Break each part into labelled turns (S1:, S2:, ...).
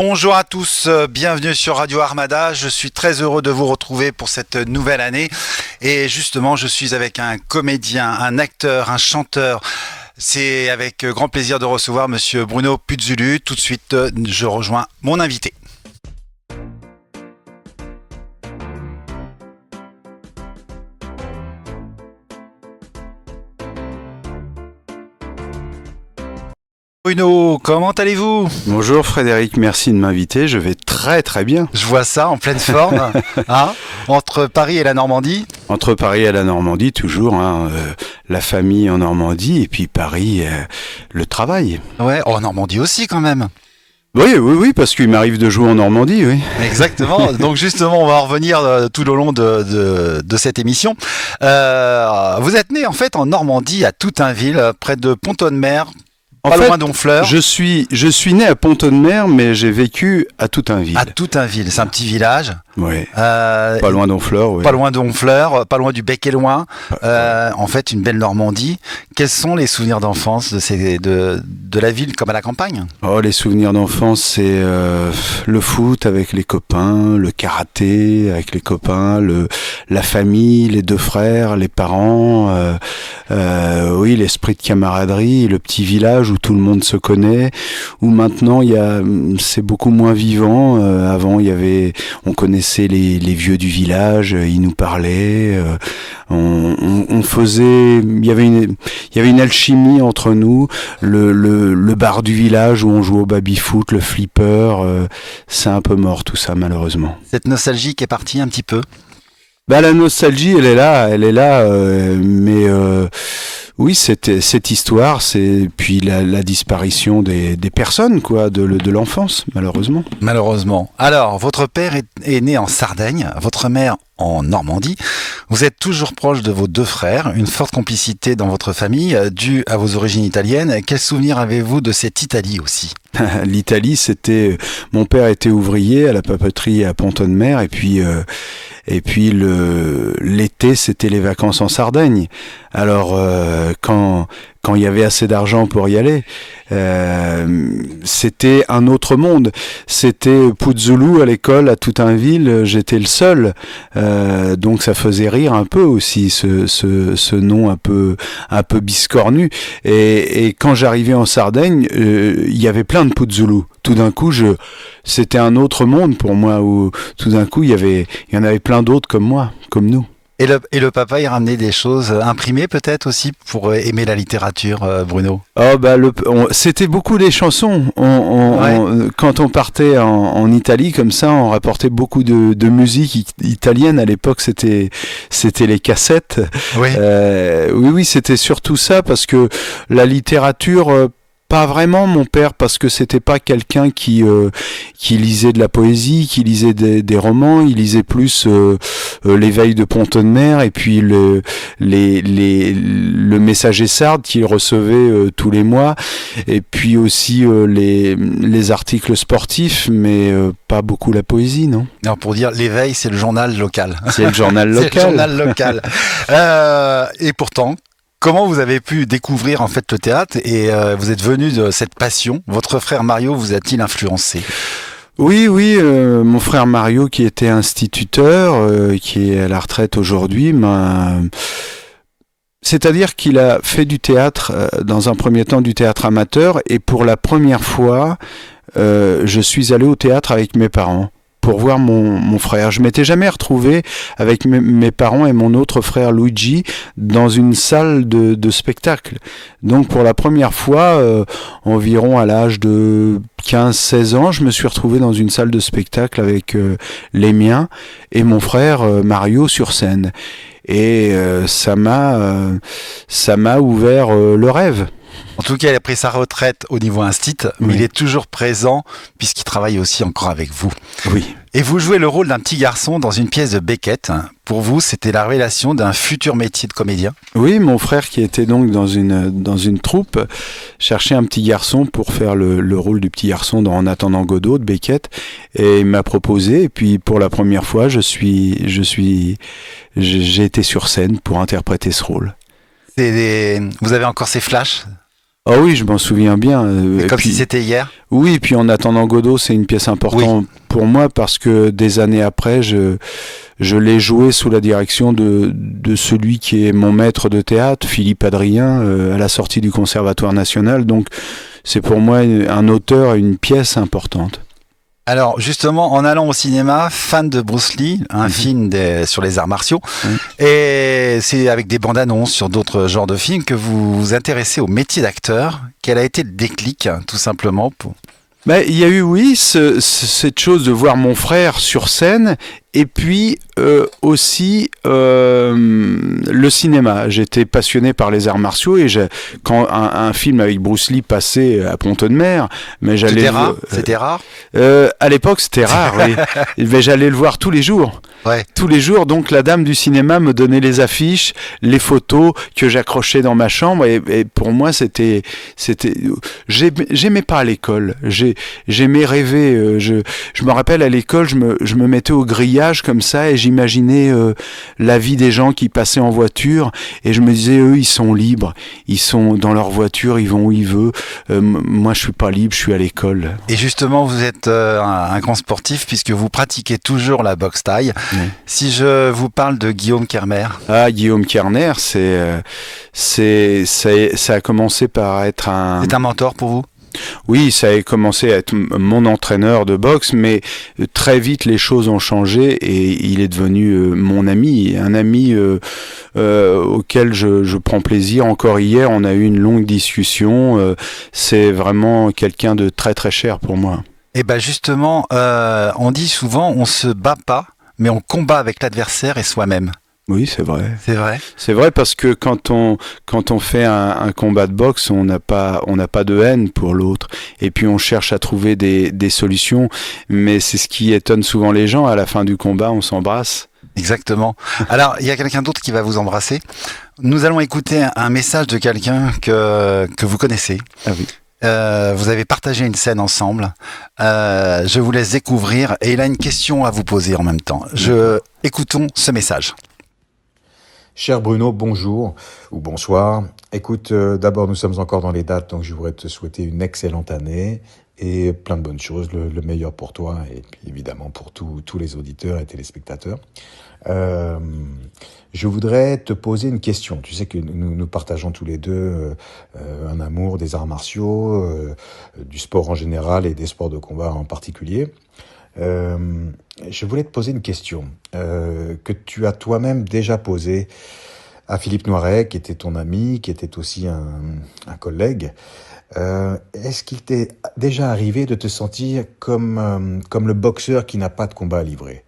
S1: Bonjour à tous, bienvenue sur Radio Armada. Je suis très heureux de vous retrouver pour cette nouvelle année. Et justement, je suis avec un comédien, un acteur, un chanteur. C'est avec grand plaisir de recevoir Monsieur Bruno Puzzulu. Tout de suite, je rejoins mon invité. Bruno, comment allez-vous?
S2: Bonjour Frédéric, merci de m'inviter, je vais très très bien.
S1: Je vois ça en pleine forme, hein, entre Paris et la Normandie.
S2: Entre Paris et la Normandie, toujours, la famille en Normandie et puis Paris, le travail.
S1: Ouais, en Normandie aussi quand même.
S2: Oui, parce qu'il m'arrive de jouer en Normandie, oui.
S1: Exactement. Donc justement, on va en revenir tout au long de cette émission. Vous êtes né en fait en Normandie, à Toutainville, près de Pont-de-Mer. Pas loin d'Honfleur.
S2: Je suis né à Pont-de-Mer, mais j'ai vécu à Toutainville.
S1: À Toutainville, c'est un petit village.
S2: Oui. Pas loin d'Honfleur, oui.
S1: Pas loin d'Honfleur, pas loin du Bec et Loing. En fait, une belle Normandie. Quels sont les souvenirs d'enfance de la ville comme à la campagne?
S2: Oh, les souvenirs d'enfance, c'est le foot avec les copains, le karaté avec les copains, la famille, les deux frères, les parents. Oui, l'esprit de camaraderie, le petit village où tout le monde se connaît. Où maintenant, c'est beaucoup moins vivant. Avant, on connaissait les vieux du village, ils nous parlaient, on faisait, il y avait une alchimie entre nous, le bar du village où on jouait au baby-foot, le flipper, c'est un peu mort tout ça malheureusement.
S1: Cette nostalgie qui est partie un petit peu?
S2: La nostalgie elle est là, mais oui, cette histoire, c'est puis la disparition des personnes, quoi, de l'enfance, malheureusement.
S1: Malheureusement. Alors, votre père est né en Sardaigne, votre mère en Normandie. Vous êtes toujours proche de vos deux frères, une forte complicité dans votre famille, due à vos origines italiennes. Quel souvenir avez-vous de cette Italie aussi?
S2: L'Italie, mon père était ouvrier à la papeterie à Pont-de-Mer, et puis l'été, c'était les vacances en Sardaigne. Alors, quand il y avait assez d'argent pour y aller, c'était un autre monde. C'était Puzzulu à l'école à Toutainville, j'étais le seul. Donc ça faisait rire un peu aussi ce nom un peu biscornu. Et quand j'arrivais en Sardaigne, il y avait plein de Puzzulu. Tout d'un coup, c'était un autre monde pour moi où tout d'un coup il y en avait plein d'autres comme moi, comme nous.
S1: Et le papa, il ramenait des choses imprimées peut-être aussi pour aimer la littérature, Bruno?
S2: C'était beaucoup des chansons. Quand on partait en Italie comme ça, on rapportait beaucoup de musique italienne. À l'époque, c'était les cassettes.
S1: Oui.
S2: Oui, c'était surtout ça parce que la littérature. Pas vraiment mon père, parce que c'était pas quelqu'un qui lisait de la poésie, qui lisait des romans. Il lisait plus l'éveil de Pont-de-Mer et puis le Messager sarde qu'il recevait tous les mois, et puis aussi les articles sportifs, mais pas beaucoup la poésie, non.
S1: Alors pour dire l'éveil, c'est le journal local.
S2: C'est le journal local.
S1: C'est le journal local. Et pourtant, comment vous avez pu découvrir en fait le théâtre et vous êtes venu de cette passion? Votre frère Mario vous a-t-il influencé?
S2: Oui, mon frère Mario qui était instituteur, qui est à la retraite aujourd'hui, c'est-à-dire qu'il a fait du théâtre, dans un premier temps du théâtre amateur, et pour la première fois, je suis allé au théâtre avec mes parents. Pour voir mon frère. Je m'étais jamais retrouvé avec mes parents et mon autre frère Luigi dans une salle de spectacle. Donc pour la première fois, environ à l'âge de 15-16 ans, je me suis retrouvé dans une salle de spectacle avec les miens et mon frère Mario sur scène. Et ça m'a ouvert le rêve.
S1: En tout cas, il a pris sa retraite au niveau instit, mais oui. Il est toujours présent puisqu'il travaille aussi encore avec vous.
S2: Oui.
S1: Et vous jouez le rôle d'un petit garçon dans une pièce de Beckett. Pour vous, c'était la révélation d'un futur métier de comédien?
S2: Oui, mon frère qui était donc dans une troupe cherchait un petit garçon pour faire le rôle du petit garçon dans En attendant Godot de Beckett, et il m'a proposé. Et puis pour la première fois, j'ai été sur scène pour interpréter ce rôle.
S1: Vous avez encore ces flashs
S2: Ah oui, je m'en souviens bien.
S1: Comme si c'était hier.
S2: Oui, et puis En attendant Godot, c'est une pièce importante pour moi parce que des années après, je l'ai joué sous la direction de celui qui est mon maître de théâtre, Philippe Adrien, à la sortie du Conservatoire national. Donc c'est pour moi un auteur et une pièce importante.
S1: Alors justement, en allant au cinéma, fan de Bruce Lee, un film sur les arts martiaux, et c'est avec des bandes annonces sur d'autres genres de films que vous vous intéressez au métier d'acteur. Quel a été le déclic, tout simplement pour...
S2: Il y a eu, oui, cette chose de voir mon frère sur scène, et puis aussi le cinéma. J'étais passionné par les arts martiaux, et quand un film avec Bruce Lee passait à Pont-de-Mer, mais j'allais...
S1: C'était rare.
S2: À l'époque, c'était rare, oui. Mais j'allais le voir tous les jours.
S1: Ouais.
S2: Tous les jours, donc la dame du cinéma me donnait les affiches, les photos que j'accrochais dans ma chambre, et pour moi c'était, j'aimais pas à l'école, j'aimais rêver. Je me rappelle à l'école, je me mettais au grillage comme ça et j'imaginais la vie des gens qui passaient en voiture, et je me disais, eux ils sont libres, ils sont dans leur voiture, ils vont où ils veulent. Moi je suis pas libre, je suis à l'école.
S1: Et justement, vous êtes un grand sportif puisque vous pratiquez toujours la boxe thaï. Oui. Si je vous parle de Guillaume Kerner.
S2: Ah, Guillaume Kerner, ça a commencé par être un...
S1: C'est un mentor pour vous ?
S2: Oui, ça a commencé à être mon entraîneur de boxe, mais très vite les choses ont changé et il est devenu mon ami, un ami auquel je prends plaisir. Encore hier, on a eu une longue discussion. C'est vraiment quelqu'un de très très cher pour moi.
S1: Et ben justement, on dit souvent, on se bat pas, mais on combat avec l'adversaire et soi-même.
S2: Oui, c'est vrai.
S1: C'est vrai.
S2: C'est vrai parce que quand on fait un combat de boxe, on n'a pas de haine pour l'autre. Et puis on cherche à trouver des solutions. Mais c'est ce qui étonne souvent les gens. À la fin du combat, on s'embrasse.
S1: Exactement. Alors, il y a quelqu'un d'autre qui va vous embrasser. Nous allons écouter un message de quelqu'un que vous connaissez.
S2: Ah oui.
S1: Vous avez partagé une scène ensemble. Je vous laisse découvrir et il a une question à vous poser en même temps. Écoutons ce message.
S3: Cher Bruno, bonjour ou bonsoir. Écoute, d'abord nous sommes encore dans les dates, donc je voudrais te souhaiter une excellente année et plein de bonnes choses, le meilleur pour toi et puis évidemment pour tous les auditeurs et téléspectateurs. Je voudrais te poser une question. Tu sais que nous partageons tous les deux un amour des arts martiaux, du sport en général et des sports de combat en particulier. Je voulais te poser une question que tu as toi-même déjà posée à Philippe Noiret, qui était ton ami, qui était aussi un collègue. Est-ce qu'il t'est déjà arrivé de te sentir comme le boxeur qui n'a pas de combat à livrer ?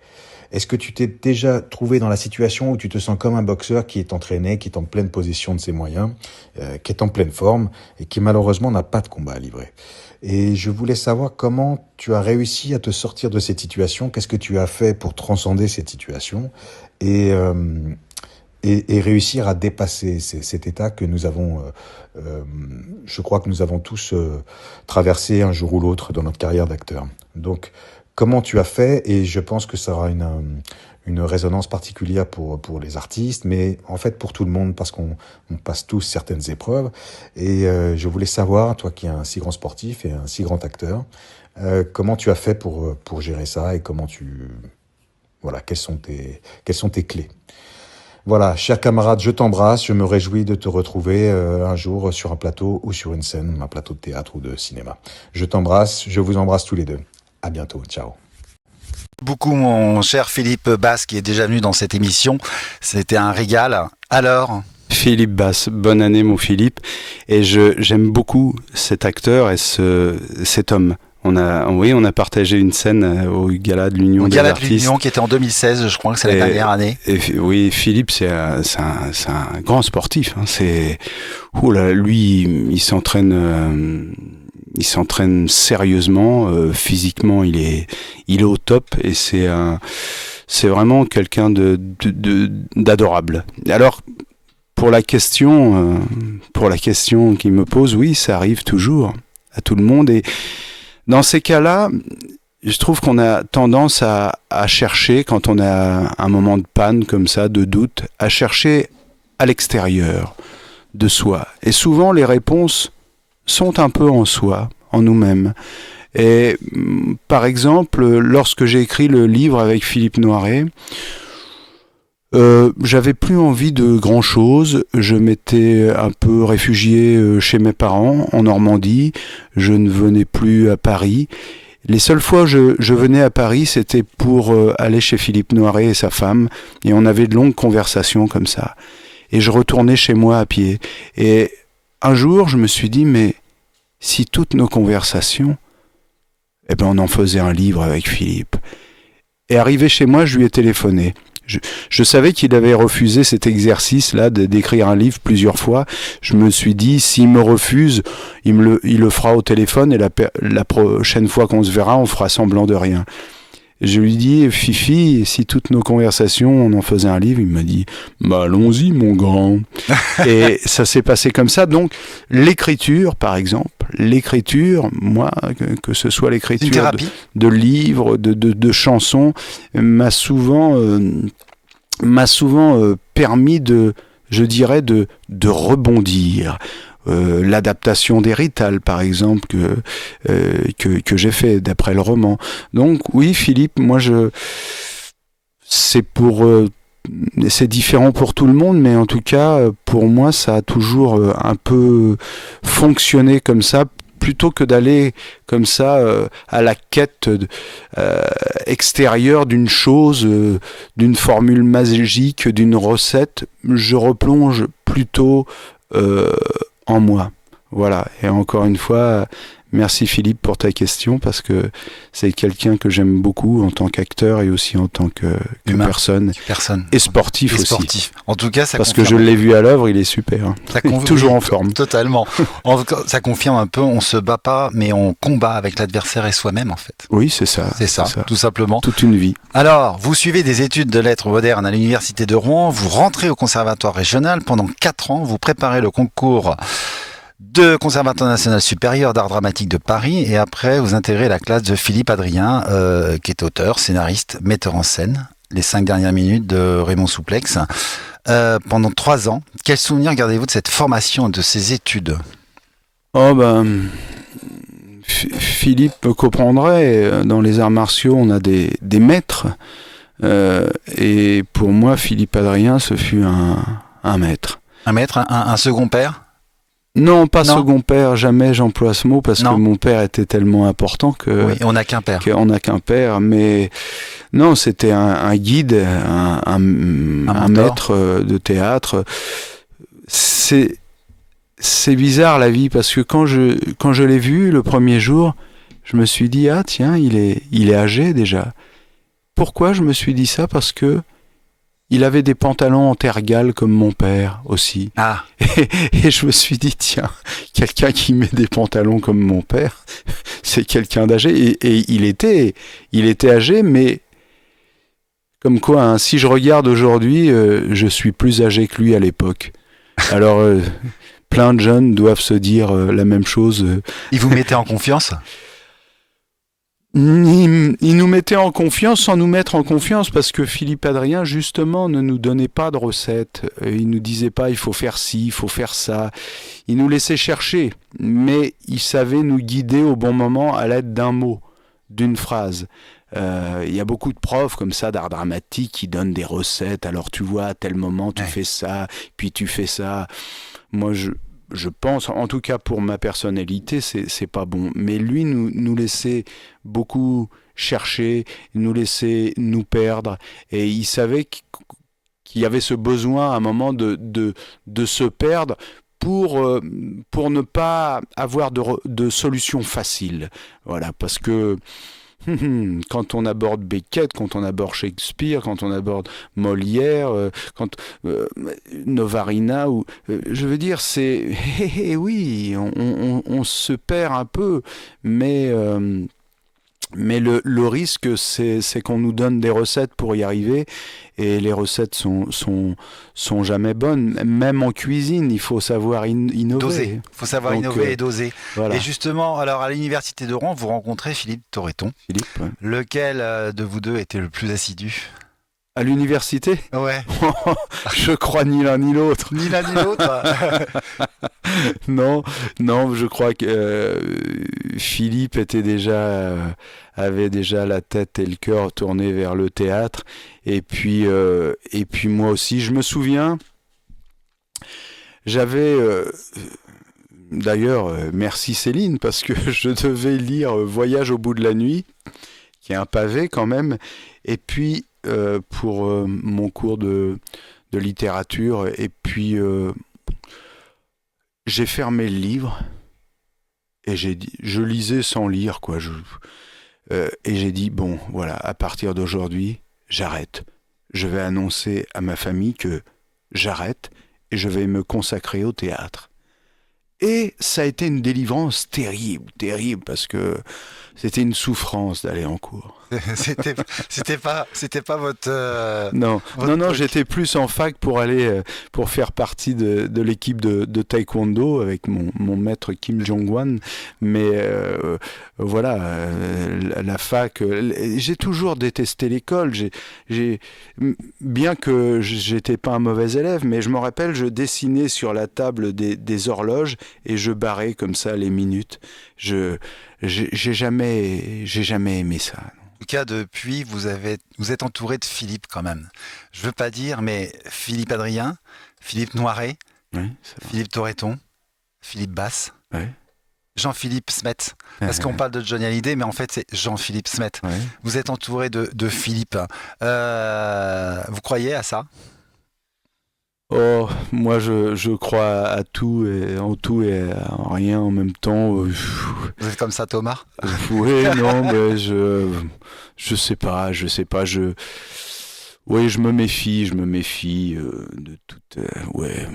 S3: Est-ce que tu t'es déjà trouvé dans la situation où tu te sens comme un boxeur qui est entraîné, qui est en pleine possession de ses moyens, qui est en pleine forme et qui malheureusement n'a pas de combat à livrer ? Et je voulais savoir comment tu as réussi à te sortir de cette situation, qu'est-ce que tu as fait pour transcender cette situation et réussir à dépasser cet état que nous avons, je crois que nous avons tous traversé un jour ou l'autre dans notre carrière d'acteur. Donc, comment tu as fait? Et je pense que ça aura une résonance particulière pour les artistes, mais en fait pour tout le monde, parce qu'on passe tous certaines épreuves. Et je voulais savoir, toi qui es un si grand sportif et un si grand acteur, comment tu as fait pour gérer ça et quelles sont tes clés? Voilà, cher camarade, je t'embrasse, je me réjouis de te retrouver un jour sur un plateau ou sur une scène, un plateau de théâtre ou de cinéma. Je t'embrasse, je vous embrasse tous les deux. À bientôt, ciao.
S1: Beaucoup mon cher Philippe Basse qui est déjà venu dans cette émission, c'était un régal. Alors
S2: Philippe Basse, bonne année mon Philippe, et j'aime beaucoup cet acteur et cet homme. On a partagé une scène au Gala de l'Union des artistes. Au Gala de l'Union
S1: qui était en 2016, je crois que c'est la dernière année.
S2: Oui, Philippe, c'est un grand sportif. Hein. Lui, il s'entraîne sérieusement, physiquement, il est au top et c'est vraiment quelqu'un d'adorable. Alors, pour la question qu'il me pose, oui, ça arrive toujours à tout le monde et dans ces cas-là, je trouve qu'on a tendance à chercher, quand on a un moment de panne comme ça, de doute, à chercher à l'extérieur de soi. Et souvent, les réponses sont un peu en soi, en nous-mêmes. Et par exemple, lorsque j'ai écrit le livre avec Philippe Noiret, j'avais plus envie de grand chose. Je m'étais un peu réfugié chez mes parents en Normandie. Je ne venais plus à Paris. Les seules fois où je venais à Paris, c'était pour aller chez Philippe Noiret et sa femme, et on avait de longues conversations comme ça. Et je retournais chez moi à pied. Et un jour, je me suis dit, mais si toutes nos conversations, eh ben on en faisait un livre avec Philippe. Et arrivé chez moi, je lui ai téléphoné. Je savais qu'il avait refusé cet exercice-là d'écrire un livre plusieurs fois. Je me suis dit, s'il me refuse, il le fera au téléphone et la prochaine fois qu'on se verra, on fera semblant de rien. Je lui dis, Fifi, si toutes nos conversations, on en faisait un livre, il m'a dit, bah allons-y mon grand. Et ça s'est passé comme ça. Donc l'écriture, par exemple, moi, que ce soit l'écriture de livres, de chansons, m'a souvent permis je dirais, de rebondir. L'adaptation des Rital, par exemple, que j'ai fait d'après le roman. Donc oui, Philippe, moi c'est différent pour tout le monde, mais en tout cas pour moi ça a toujours un peu fonctionné comme ça, plutôt que d'aller comme ça à la quête extérieure d'une chose, d'une formule magique, d'une recette. Je replonge plutôt en moi. Voilà. Et encore une fois, merci Philippe pour ta question, parce que c'est quelqu'un que j'aime beaucoup en tant qu'acteur et aussi en tant que personne. Et sportif aussi.
S1: En tout cas, ça
S2: parce que je l'ai vu à l'œuvre, il est super. Hein. Toujours en forme.
S1: Totalement. Ça confirme un peu, on se bat pas, mais on combat avec l'adversaire et soi-même en fait.
S2: Oui, c'est ça.
S1: C'est ça, tout simplement.
S2: Toute une vie.
S1: Alors, vous suivez des études de lettres modernes à l'université de Rouen, vous rentrez au conservatoire régional pendant 4 ans, vous préparez le concours de Conservatoire national supérieur d'art dramatique de Paris, et après vous intégrez la classe de Philippe Adrien, qui est auteur, scénariste, metteur en scène, les 5 dernières minutes de Raymond Souplex, pendant 3 ans. Quel souvenir gardez-vous de cette formation, de ces études ?
S2: Oh ben, Philippe comprendrait, dans les arts martiaux on a des maîtres, et pour moi Philippe Adrien ce fut un maître.
S1: Un maître, un second père ?
S2: Non, pas second père, jamais j'emploie ce mot, parce que mon père était tellement important que...
S1: Oui, on n'a qu'un père.
S2: On n'a qu'un père, mais non, c'était un guide, un maître de théâtre. C'est bizarre la vie, parce que quand je l'ai vu le premier jour, je me suis dit, ah tiens, il est âgé déjà. Pourquoi je me suis dit ça ? Parce que il avait des pantalons en tergale comme mon père aussi.
S1: Ah.
S2: Et je me suis dit, tiens, quelqu'un qui met des pantalons comme mon père, c'est quelqu'un d'âgé. Et il était âgé, mais comme quoi, hein, si je regarde aujourd'hui, je suis plus âgé que lui à l'époque. Alors, plein de jeunes doivent se dire la même chose.
S1: Il vous mettait en confiance ?
S2: Il nous mettait en confiance sans nous mettre en confiance, parce que Philippe Adrien justement ne nous donnait pas de recettes. Il nous disait pas il faut faire ci, il faut faire ça. Il nous laissait chercher, mais il savait nous guider au bon moment à l'aide d'un mot, d'une phrase. Il y a beaucoup de profs comme ça d'art dramatique qui donnent des recettes. Alors tu vois, à tel moment tu fais ça, puis tu fais ça. Moi je pense, en tout cas pour ma personnalité, c'est pas bon. Mais lui nous laissait beaucoup chercher, nous laissait nous perdre. Et il savait qu'il y avait ce besoin à un moment de se perdre pour ne pas avoir de solution facile. Voilà, parce que quand on aborde Beckett, quand on aborde Shakespeare, quand on aborde Molière, Novarina, je veux dire, c'est oui, on se perd un peu, mais le risque, c'est qu'on nous donne des recettes pour y arriver, et les recettes sont jamais bonnes. Même en cuisine, il faut savoir innover.
S1: Doser. Il faut savoir innover et doser.
S2: Voilà.
S1: Et justement, alors à l'université de Rouen, vous rencontrez Philippe Torreton.
S2: Philippe, ouais.
S1: Lequel de vous deux était le plus assidu ?
S2: À l'université?
S1: Ouais.
S2: Je crois ni l'un ni l'autre.
S1: Ni l'un ni l'autre.
S2: Non, non, je crois que Philippe avait déjà la tête et le cœur tournés vers le théâtre. Et puis moi aussi, je me souviens, j'avais d'ailleurs, merci Céline, parce que je devais lire Voyage au bout de la nuit, qui est un pavé quand même. Et puis pour mon cours de littérature, et puis j'ai fermé le livre et je lisais sans lire, quoi. Et j'ai dit, bon, voilà, à partir d'aujourd'hui, j'arrête. Je vais annoncer à ma famille que j'arrête et je vais me consacrer au théâtre. Et ça a été une délivrance terrible, terrible, parce que c'était une souffrance d'aller en cours.
S1: C'était pas votre.
S2: Non,
S1: votre truc.
S2: j'étais plus en fac pour faire partie de l'équipe de taekwondo avec mon maître Kim Jong-wan. Mais voilà, la fac, j'ai toujours détesté l'école. Bien que j'étais pas un mauvais élève, mais je me rappelle, je dessinais sur la table des horloges et je barrais comme ça les minutes. J'ai jamais aimé ça.
S1: En tout cas, depuis, vous êtes entouré de Philippe quand même. Je veux pas dire, mais Philippe Adrien, Philippe Noiret,
S2: Oui,
S1: Philippe Torreton, Philippe Basse,
S2: ouais.
S1: Jean-Philippe Smet. Parce qu'on parle de Johnny Hallyday, mais en fait, c'est Jean-Philippe Smet.
S2: Ouais.
S1: Vous êtes entouré de Philippe. Vous croyez à ça?
S2: Oh, moi je crois à tout et en tout et en rien en même temps.
S1: Vous êtes comme ça, Thomas?
S2: Oui, non, mais je sais pas, oui, je me méfie de toute. Ouais,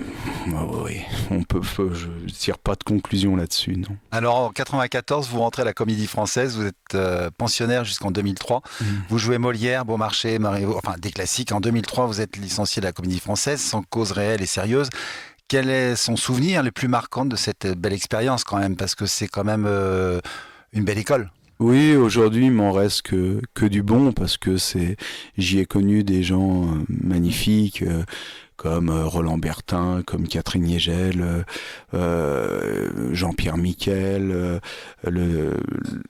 S2: je tire pas de conclusion là-dessus, non.
S1: Alors en 94, vous rentrez à la Comédie Française, vous êtes pensionnaire jusqu'en 2003. Vous jouez Molière, Beaumarchais, Marivaux, enfin des classiques. En 2003, vous êtes licencié de la Comédie Française, sans cause réelle et sérieuse. Quel est son souvenir le plus marquant de cette belle expérience quand même? Parce que c'est quand même une belle école.
S2: Oui, aujourd'hui, il m'en reste que du bon, parce que j'y ai connu des gens magnifiques, comme Roland Bertin, comme Catherine Yegel, Jean-Pierre Miquel,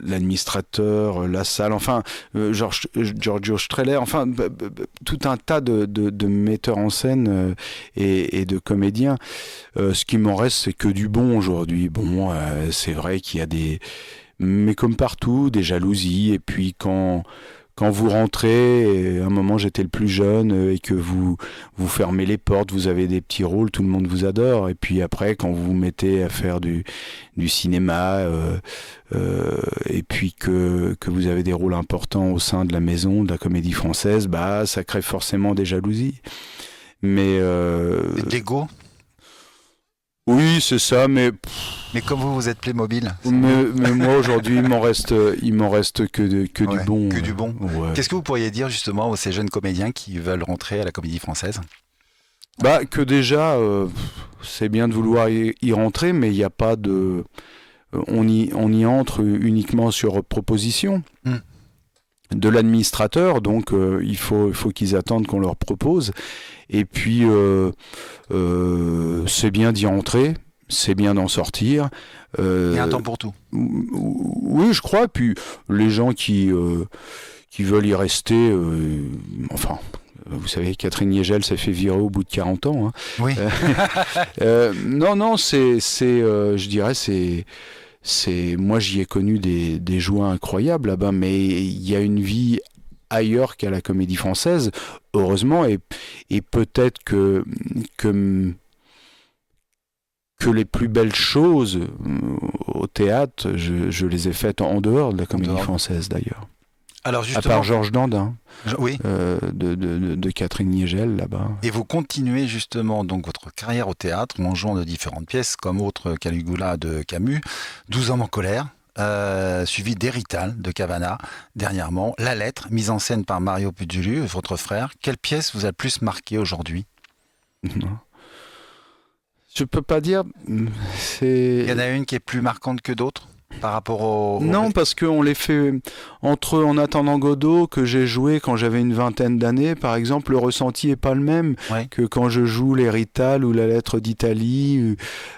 S2: l'administrateur, la salle, enfin, Giorgio Strehler, enfin, tout un tas de metteurs en scène et de comédiens. Ce qui m'en reste, c'est que du bon aujourd'hui. Bon, c'est vrai qu'il y a mais comme partout, des jalousies, et puis quand vous rentrez, et à un moment j'étais le plus jeune, et que vous fermez les portes, vous avez des petits rôles, tout le monde vous adore, et puis après quand vous vous mettez à faire du cinéma, et puis que vous avez des rôles importants au sein de la maison, de la Comédie Française, bah ça crée forcément des jalousies. Mais
S1: L'ego.
S2: oui, c'est ça, mais
S1: comme vous êtes Playmobil.
S2: mais moi aujourd'hui il m'en reste que
S1: Ouais,
S2: du bon.
S1: que du bon.
S2: Ouais.
S1: Qu'est-ce que vous pourriez dire justement à ces jeunes comédiens qui veulent rentrer à la Comédie Française?
S2: Bah que déjà c'est bien de vouloir y rentrer, mais il n'y a pas de on y entre uniquement sur proposition de l'administrateur, donc il faut qu'ils attendent qu'on leur propose, et puis c'est bien d'y entrer, c'est bien d'en sortir.
S1: Il y a un temps pour tout.
S2: Oui, je crois. Puis les gens qui veulent y rester, enfin, vous savez, Catherine Yegel s'est fait virer au bout de 40 ans. Hein.
S1: Oui.
S2: Non, je dirais, moi j'y ai connu des joies incroyables là-bas, mais il y a une vie ailleurs qu'à la Comédie Française, heureusement, et peut-être que les plus belles choses au théâtre, je les ai faites en dehors de la Comédie Française d'ailleurs.
S1: Alors
S2: À
S1: justement,
S2: part Georges Dandin,
S1: oui.
S2: de Catherine Yegel là-bas.
S1: Et vous continuez justement donc votre carrière au théâtre en jouant de différentes pièces comme autre Caligula de Camus, 12 hommes en colère, suivi d'Hérital de Cavana, dernièrement, La Lettre, mise en scène par Mario Puzzulu, votre frère. Quelle pièce vous a le plus marqué aujourd'hui?
S2: Je peux pas dire.
S1: Il y en a une qui est plus marquante que d'autres? par rapport au...
S2: Non, parce qu'on les fait entre En attendant Godot, que j'ai joué quand j'avais une vingtaine d'années, par exemple, le ressenti est pas le même
S1: Ouais.
S2: que quand je joue les Rital ou la lettre d'Italie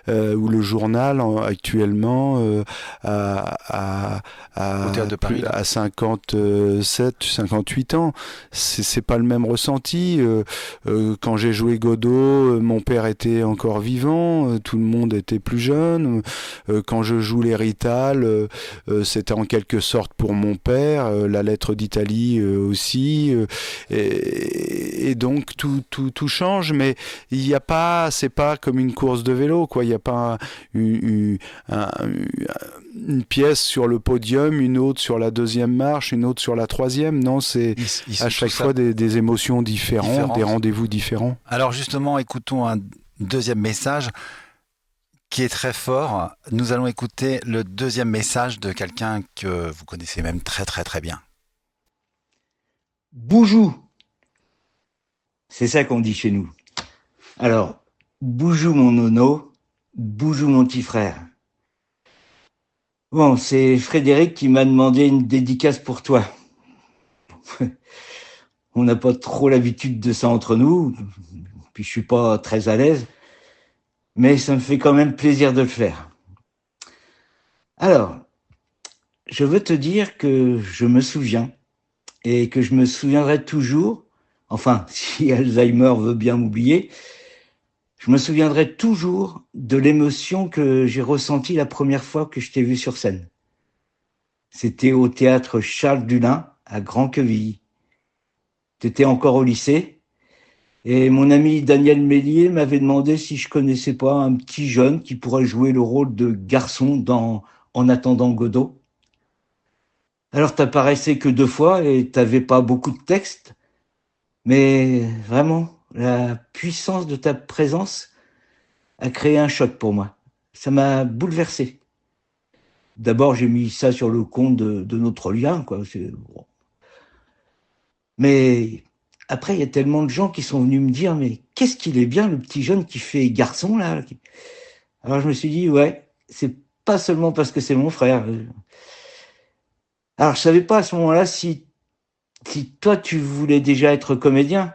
S2: ou le journal actuellement
S1: Au Théâtre de Paris, là.
S2: à 57, 58 ans. C'est pas le même ressenti. Quand j'ai joué Godot, mon père était encore vivant, tout le monde était plus jeune. Quand je joue les Rital, c'était en quelque sorte pour mon père, la lettre d'Italie aussi, et donc tout change, mais il n'y a pas, c'est pas comme une course de vélo, quoi. Il n'y a pas une pièce sur le podium, une autre sur la deuxième marche, une autre sur la troisième. Non, c'est
S1: Ils
S2: à
S1: sont
S2: chaque
S1: tous
S2: fois des émotions différentes, des
S1: différents.
S2: rendez-vous différents.
S1: Alors justement, écoutons un deuxième message qui est très fort. Nous allons écouter le deuxième message de quelqu'un que vous connaissez même très très très bien.
S4: Boujou, c'est ça qu'on dit chez nous. Alors, Boujou mon nono, Boujou mon petit frère. Bon, c'est Frédéric qui m'a demandé une dédicace pour toi. On n'a pas trop l'habitude de ça entre nous, puis je suis pas très à l'aise, mais ça me fait quand même plaisir de le faire. Alors, je veux te dire que je me souviens, et que je me souviendrai toujours, enfin, si Alzheimer veut bien m'oublier, je me souviendrai toujours de l'émotion que j'ai ressentie la première fois que je t'ai vu sur scène. C'était au théâtre Charles Dulin, à Grand-Quevilly. T'étais encore au lycée, et mon ami Daniel Mélier m'avait demandé si je connaissais pas un petit jeune qui pourrait jouer le rôle de garçon dans En attendant Godot. Alors t'apparaissais que 2 fois et t'avais pas beaucoup de texte, mais vraiment, la puissance de ta présence a créé un choc pour moi. Ça m'a bouleversé. D'abord, j'ai mis ça sur le compte de notre lien, quoi. Bon. Mais après, il y a tellement de gens qui sont venus me dire, mais qu'est-ce qu'il est bien, le petit jeune qui fait garçon, là. Alors je me suis dit, ouais, c'est pas seulement parce que c'est mon frère. Alors je savais pas à ce moment-là si toi tu voulais déjà être comédien.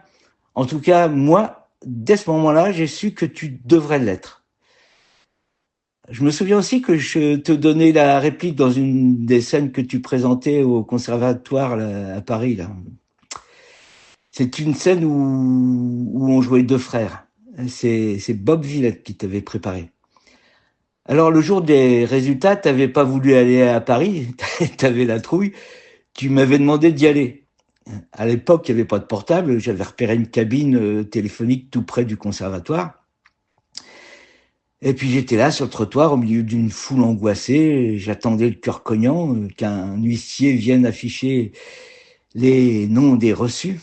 S4: En tout cas, moi, dès ce moment-là, j'ai su que tu devrais l'être. Je me souviens aussi que je te donnais la réplique dans une des scènes que tu présentais au conservatoire là, à Paris. Là. C'est une scène où on jouait 2 frères. C'est Bob Villette qui t'avait préparé. Alors le jour des résultats, t'avais pas voulu aller à Paris, t'avais la trouille, tu m'avais demandé d'y aller. À l'époque, il n'y avait pas de portable, j'avais repéré une cabine téléphonique tout près du conservatoire. Et puis j'étais là sur le trottoir au milieu d'une foule angoissée, j'attendais le cœur cognant qu'un huissier vienne afficher les noms des reçus.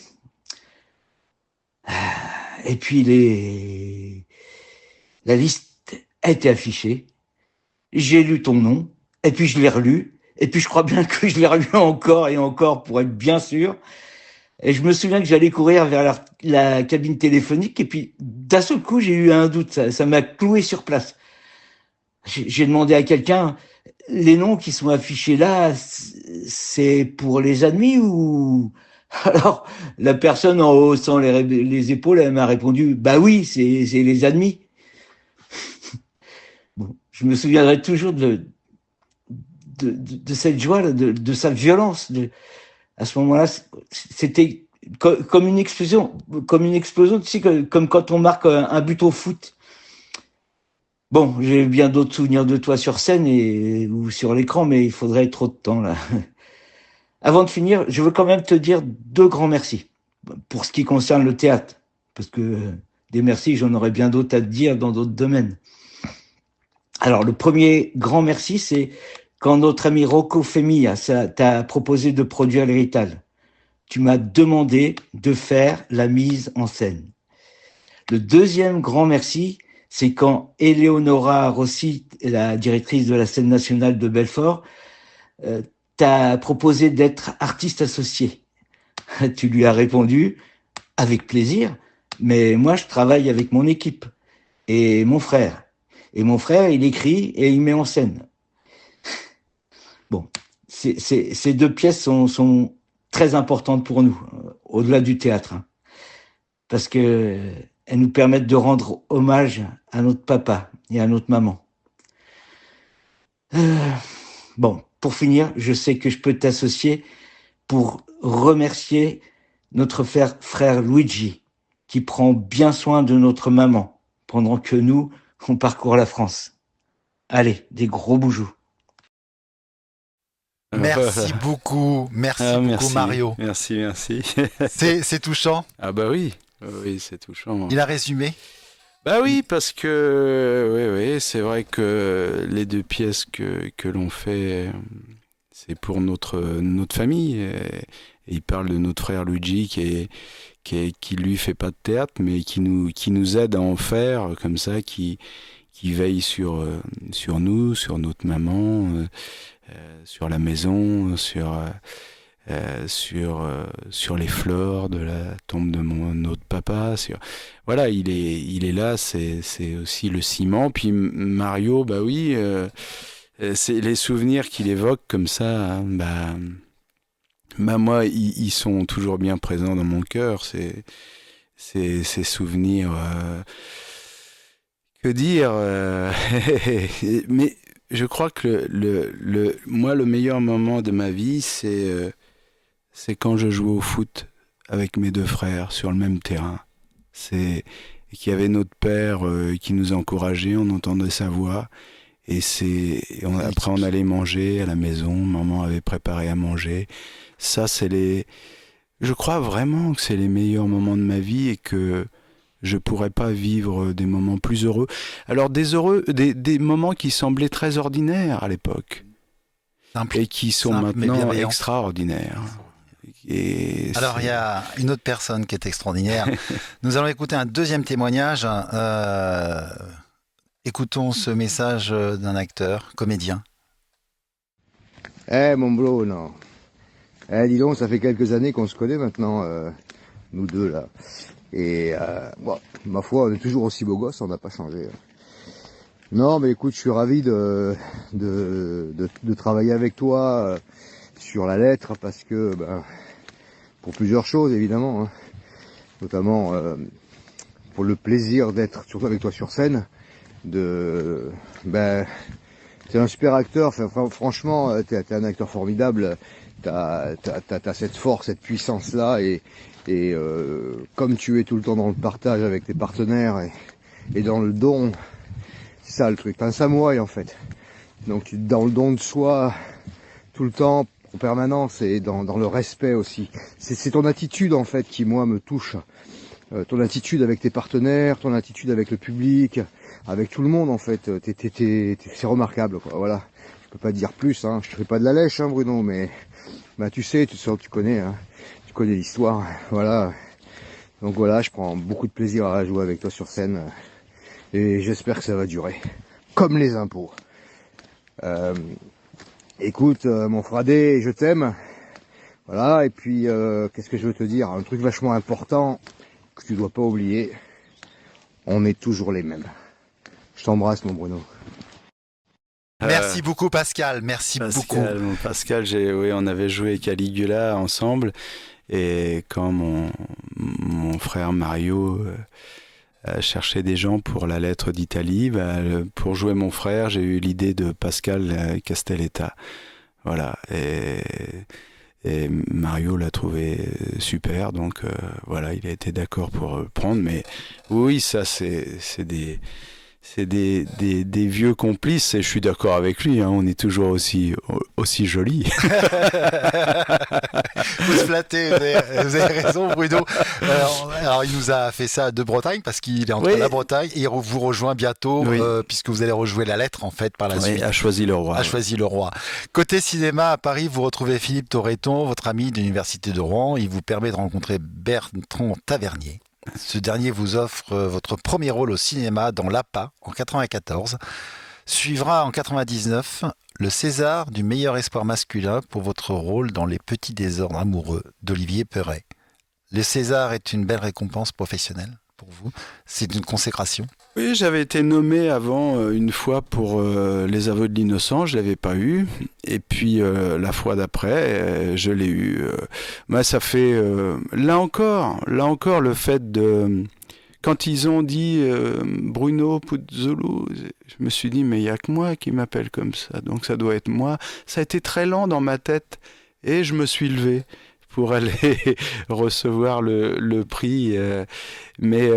S4: Et puis la liste a été affichée. J'ai lu ton nom, et puis je l'ai relu, et puis je crois bien que je l'ai relu encore et encore pour être bien sûr. Et je me souviens que j'allais courir vers la cabine téléphonique, et puis d'un seul coup, j'ai eu un doute, ça m'a cloué sur place. J'ai demandé à quelqu'un, les noms qui sont affichés là, c'est pour les admis ou... Alors, la personne en haussant les épaules, elle m'a répondu, bah oui, c'est les admis. Bon, je me souviendrai toujours de cette joie, de sa violence. À ce moment-là, c'était comme une explosion, tu sais, comme quand on marque un but au foot. Bon, j'ai bien d'autres souvenirs de toi sur scène ou sur l'écran, mais il faudrait trop de temps là. Avant de finir, je veux quand même te dire 2 grands merci pour ce qui concerne le théâtre, parce que des merci, j'en aurais bien d'autres à te dire dans d'autres domaines. Alors, le premier grand merci, c'est quand notre ami Rocco Femia t'a proposé de produire les Rital. Tu m'as demandé de faire la mise en scène. Le deuxième grand merci, c'est quand Eleonora Rossi, la directrice de la scène nationale de Belfort, t'a proposé d'être artiste associé. Tu lui as répondu avec plaisir, mais moi je travaille avec mon équipe et mon frère. Et mon frère, il écrit et il met en scène. Bon, ces deux pièces sont très importantes pour nous, au-delà du théâtre, hein, parce que elles nous permettent de rendre hommage à notre papa et à notre maman. Bon, pour finir, je sais que je peux t'associer pour remercier notre frère Luigi, qui prend bien soin de notre maman, pendant que nous, on parcourt la France. Allez, des gros boujous.
S1: Merci beaucoup,
S2: merci,
S1: Mario.
S2: Merci.
S1: C'est touchant.
S2: Ah bah oui, c'est touchant.
S1: Il a résumé.
S2: Bah oui, parce que oui, c'est vrai que les deux pièces que l'on fait, c'est pour notre famille. Et il parle de notre frère Luigi qui lui fait pas de théâtre, mais qui nous aide à en faire comme ça, qui veille sur nous, sur notre maman, sur la maison, sur les fleurs de la tombe de notre papa. Voilà, il est là, c'est aussi le ciment. Puis Mario, bah oui, c'est les souvenirs qu'il évoque comme ça, hein, moi, ils sont toujours bien présents dans mon cœur, ces souvenirs. Que dire Mais je crois que moi, le meilleur moment de ma vie, c'est quand je jouais au foot avec mes deux frères sur le même terrain. C'est qu'il y avait notre père qui nous encourageait, on entendait sa voix. Après, on allait manger à la maison, maman avait préparé à manger. Ça, je crois vraiment que c'est les meilleurs moments de ma vie et que je pourrais pas vivre des moments plus heureux. Alors des moments qui semblaient très ordinaires à l'époque et qui sont maintenant extraordinaires.
S1: Alors il y a une autre personne qui est extraordinaire. Nous allons écouter un deuxième témoignage. Écoutons ce message d'un acteur, comédien.
S5: Mon Bruno. Dis donc, ça fait quelques années qu'on se connaît maintenant, nous deux là. Et ma foi, on est toujours aussi beaux gosses, on n'a pas changé. Non, mais écoute, je suis ravi de travailler avec toi sur la lettre parce que, pour plusieurs choses évidemment, hein, notamment pour le plaisir d'être surtout avec toi sur scène. T'es un super acteur, enfin, franchement, t'es un acteur formidable. T'as cette force, cette puissance là et comme tu es tout le temps dans le partage avec tes partenaires et dans le don, c'est ça le truc, t'es un samouraï en fait. Donc dans le don de soi tout le temps, en permanence et dans le respect aussi. C'est ton attitude en fait qui moi me touche. Ton attitude avec tes partenaires, ton attitude avec le public, avec tout le monde en fait, c'est remarquable quoi. Voilà, je peux pas dire plus, hein. Je te fais pas de la lèche, hein, Bruno, mais tu sais, tu connais, hein. Tu connais l'histoire, voilà. Donc voilà, je prends beaucoup de plaisir à jouer avec toi sur scène et j'espère que ça va durer, comme les impôts. Écoute, mon Fradé, je t'aime. Voilà, et puis qu'est-ce que je veux te dire, un truc vachement important que tu dois pas oublier, on est toujours les mêmes. Je t'embrasse, mon Bruno.
S1: Merci beaucoup, Pascal. Merci beaucoup.
S2: Pascal, on avait joué Caligula ensemble. Et quand mon frère Mario cherchait des gens pour la lettre d'Italie, pour jouer mon frère, j'ai eu l'idée de Pascal Castelletta. Voilà. Et Mario l'a trouvé super, donc voilà, il a été d'accord pour prendre. Mais oui, ça c'est des vieux complices et je suis d'accord avec lui, hein, on est toujours aussi jolis.
S1: Vous se flattez, vous avez raison, Bruno. Alors il nous a fait ça de Bretagne parce qu'il est entre la Bretagne et il vous rejoint bientôt puisque vous allez rejouer la lettre en fait par la suite.
S2: À Choisy-le-Roi.
S1: Côté cinéma à Paris, vous retrouvez Philippe Torreton, votre ami de l'université de Rouen. Il vous permet de rencontrer Bertrand Tavernier. Ce dernier vous offre votre premier rôle au cinéma dans L'Appât en 94. Suivra en 99 le César du meilleur espoir masculin pour votre rôle dans Les Petits Désordres amoureux d'Olivier Perret. Le César est une belle récompense professionnelle pour vous. C'est une consécration.
S2: Oui, j'avais été nommé avant une fois pour Les Aveux de l'innocent, je l'avais pas eu. Et puis la fois d'après, je l'ai eu. Moi, ça fait là encore, le fait de quand ils ont dit Bruno Puzzolo, je me suis dit mais il y a que moi qui m'appelle comme ça, donc ça doit être moi. Ça a été très lent dans ma tête et je me suis levé pour aller recevoir le prix. Mais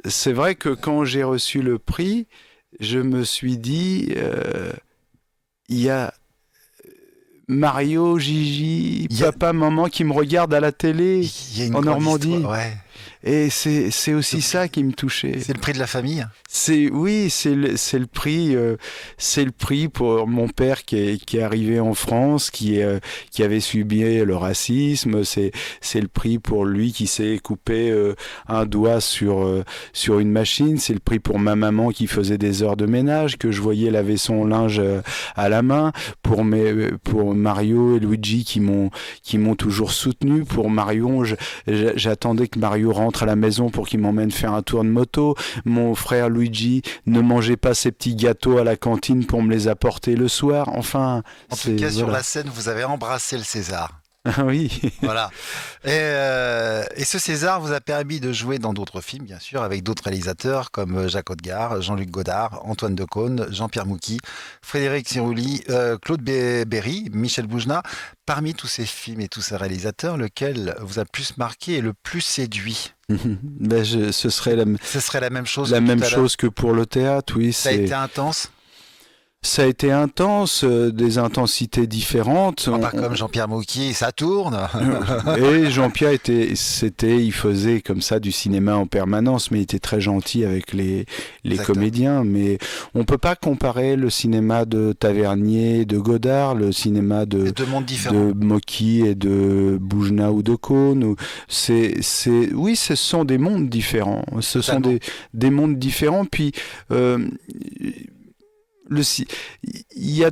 S2: c'est vrai que quand j'ai reçu le prix, je me suis dit, il y a Mario, Gigi,
S1: Il y a,
S2: papa, maman qui me regardent à la télé
S1: il y a une
S2: en
S1: grande
S2: Normandie.
S1: histoire. Ouais.
S2: Et c'est aussi ça qui me touchait.
S1: C'est le prix de la famille.
S2: Oui, c'est le prix pour mon père qui est arrivé en France, qui avait subi le racisme. C'est le prix pour lui qui s'est coupé un doigt sur une machine. C'est le prix pour ma maman qui faisait des heures de ménage, que je voyais laver son linge à la main. Pour Mario et Luigi qui m'ont toujours soutenu. Pour Marion, j'attendais que Mario rentre à la maison pour qu'il m'emmène faire un tour de moto. Mon frère Luigi ne mangeait pas ses petits gâteaux à la cantine pour me les apporter le soir. Enfin,
S1: En tout cas, sur
S2: voilà.
S1: la scène, vous avez embrassé le César.
S2: Ah oui.
S1: Voilà. Et ce César vous a permis de jouer dans d'autres films, bien sûr, avec d'autres réalisateurs comme Jacques Audiard, Jean-Luc Godard, Antoine Decaune, Jean-Pierre Moucky, Frédéric Sirouli, Claude Berry, Michel Boujna. Parmi tous ces films et tous ces réalisateurs, lequel vous a le plus marqué et le plus séduit?
S2: Ben, ce serait
S1: Ce serait la même chose
S2: la
S1: que
S2: même
S1: tout à l'heure.
S2: chose que pour le théâtre, oui.
S1: Ça a été intense,
S2: Ça a été intense, des intensités différentes.
S1: pas comme Jean-Pierre Moucky, ça tourne.
S2: Et Jean-Pierre il faisait comme ça du cinéma en permanence, mais il était très gentil avec les
S1: Exactement.
S2: comédiens. Mais on peut pas comparer le cinéma de Tavernier, de Godard, le cinéma
S1: C'est deux mondes différents.
S2: de Mocky et de Boujna ou de Cône. Oui, ce sont des mondes différents. Ce sont
S1: Totalement.
S2: des mondes différents. Puis, le, ci- il y a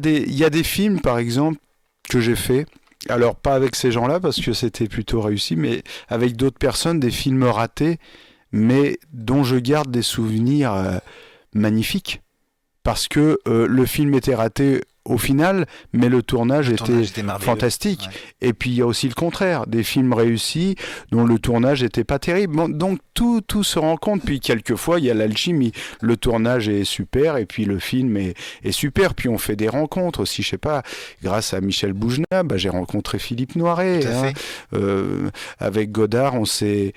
S2: des films, par exemple, que j'ai fait. Alors, pas avec ces gens-là, parce que c'était plutôt réussi, mais avec d'autres personnes, des films ratés, mais dont je garde des souvenirs magnifiques. Parce que le film était raté au final, mais le tournage
S1: Le
S2: était
S1: tournage était merveilleux.
S2: fantastique.
S1: Ouais.
S2: Et puis il y a aussi le contraire, des films réussis dont le tournage était pas terrible. Bon, donc tout se rencontre. Puis quelquefois il y a l'alchimie. Le tournage est super et puis le film est super. Puis on fait des rencontres aussi. Je sais pas, grâce à Michel Boujna, bah, j'ai rencontré Philippe Noiret.
S1: Tout à fait.
S2: Avec Godard, on s'est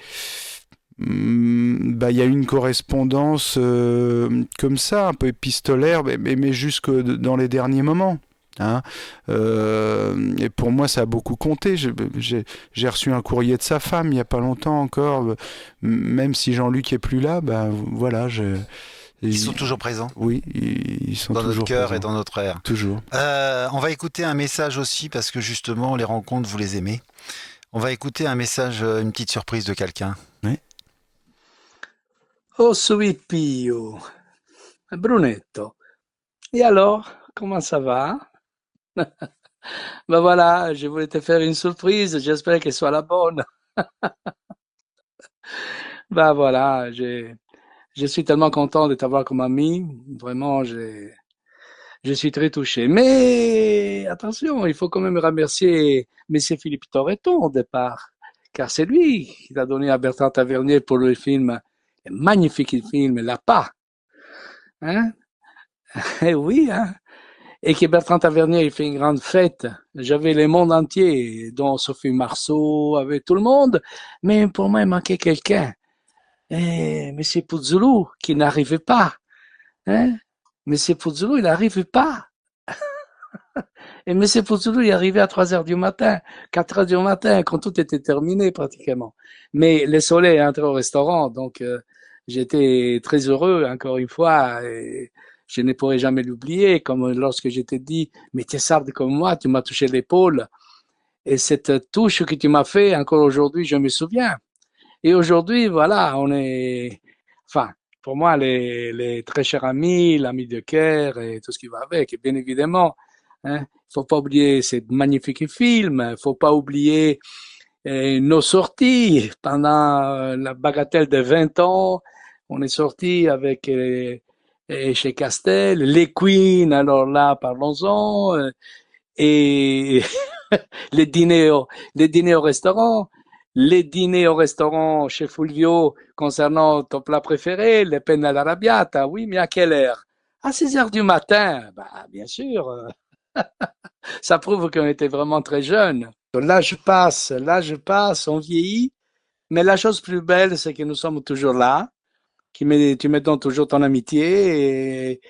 S2: bah, il y a eu une correspondance comme ça, un peu épistolaire, mais jusque dans les derniers moments. Hein. Et pour moi, ça a beaucoup compté. J'ai reçu un courrier de sa femme il n'y a pas longtemps encore. Même si Jean-Luc est plus là, bah, voilà.
S1: Ils sont toujours présents
S2: Oui, ils sont
S1: dans notre
S2: toujours
S1: cœur
S2: présents.
S1: et dans notre air.
S2: Toujours.
S1: On va écouter un message aussi parce que justement, les rencontres, vous les aimez. On va écouter un message, une petite surprise de quelqu'un.
S2: Oui.
S6: Oh, sweet Pio, Brunetto. Et alors, comment ça va? Ben voilà, je voulais te faire une surprise, j'espère qu'elle soit la bonne. Ben voilà, je suis tellement content de t'avoir comme ami, vraiment, je suis très touché. Mais attention, il faut quand même remercier Monsieur Philippe Torreton au départ, car c'est lui qui t'a donné à Bertrand Tavernier pour le film, le magnifique film La Pas. Hein? Eh oui, hein? Et que Bertrand Tavernier il fait une grande fête. J'avais le monde entier, dont Sophie Marceau, avec tout le monde. Mais pour moi, il manquait quelqu'un. Et Monsieur Puzzolo, qui n'arrivait pas. Hein? Monsieur Puzzolo, il n'arrivait pas. Et Monsieur Puzzolo, il est arrivé à 3 heures du matin, 4 heures du matin, quand tout était terminé pratiquement. Mais le soleil est entré au restaurant, donc j'étais très heureux, encore une fois. Et je ne pourrai jamais l'oublier, comme lorsque je t'ai dit, mais tu es sarde comme moi, tu m'as touché l'épaule. Et cette touche que tu m'as fait, encore aujourd'hui, je me souviens. Et aujourd'hui, voilà, on est, enfin, pour moi, les très chers amis, l'ami de cœur et tout ce qui va avec, et bien évidemment, hein, faut pas oublier ces magnifiques films, faut pas oublier nos sorties pendant la bagatelle de 20 ans. On est sorti avec chez Castel, les Queen, alors là, parlons-en, et les dîners au restaurant, les dîners au restaurant chez Fulvio concernant ton plat préféré, les pennes all'arrabbiata. Oui, mais à quelle heure? À 6 heures du matin. Bah, bien sûr. Ça prouve qu'on était vraiment très jeunes. Là je passe, on vieillit. Mais la chose plus belle, c'est que nous sommes toujours là, tu me donnes toujours ton amitié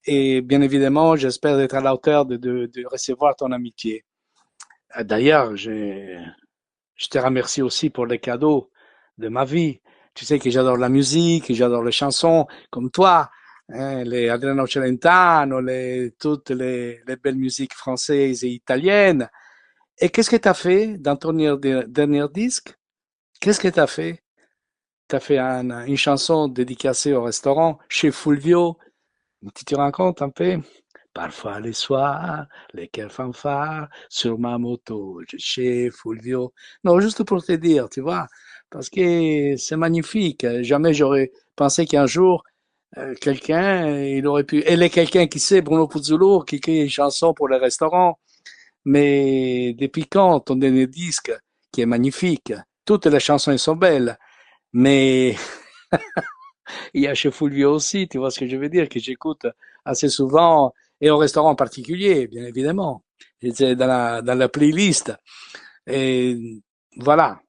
S6: et bien évidemment, j'espère être à la hauteur de recevoir ton amitié. D'ailleurs, je te remercie aussi pour les cadeaux de ma vie. Tu sais que j'adore la musique, j'adore les chansons, comme toi, hein, les Adriano Celentano, toutes les belles musiques françaises et italiennes. Et qu'est-ce que tu as fait dans ton dernier disque? Qu'est-ce que tu as fait? Tu as fait une chanson dédicacée au restaurant chez Fulvio. Tu te rends compte un peu? Parfois les soirs, lesquels fanfares, sur ma moto, chez Fulvio. Non, juste pour te dire, tu vois, parce que c'est magnifique. Jamais j'aurais pensé qu'un jour, quelqu'un, il aurait pu, elle est quelqu'un qui sait, Bruno Puzzolo, qui écrit une chanson pour les restaurants. Mais depuis quand ton dernier disque, qui est magnifique, toutes les chansons sont belles, mais il y a chez Fulvio aussi, tu vois ce que je veux dire, que j'écoute assez souvent, et au restaurant en particulier, bien évidemment. C'est dans la playlist. Et voilà.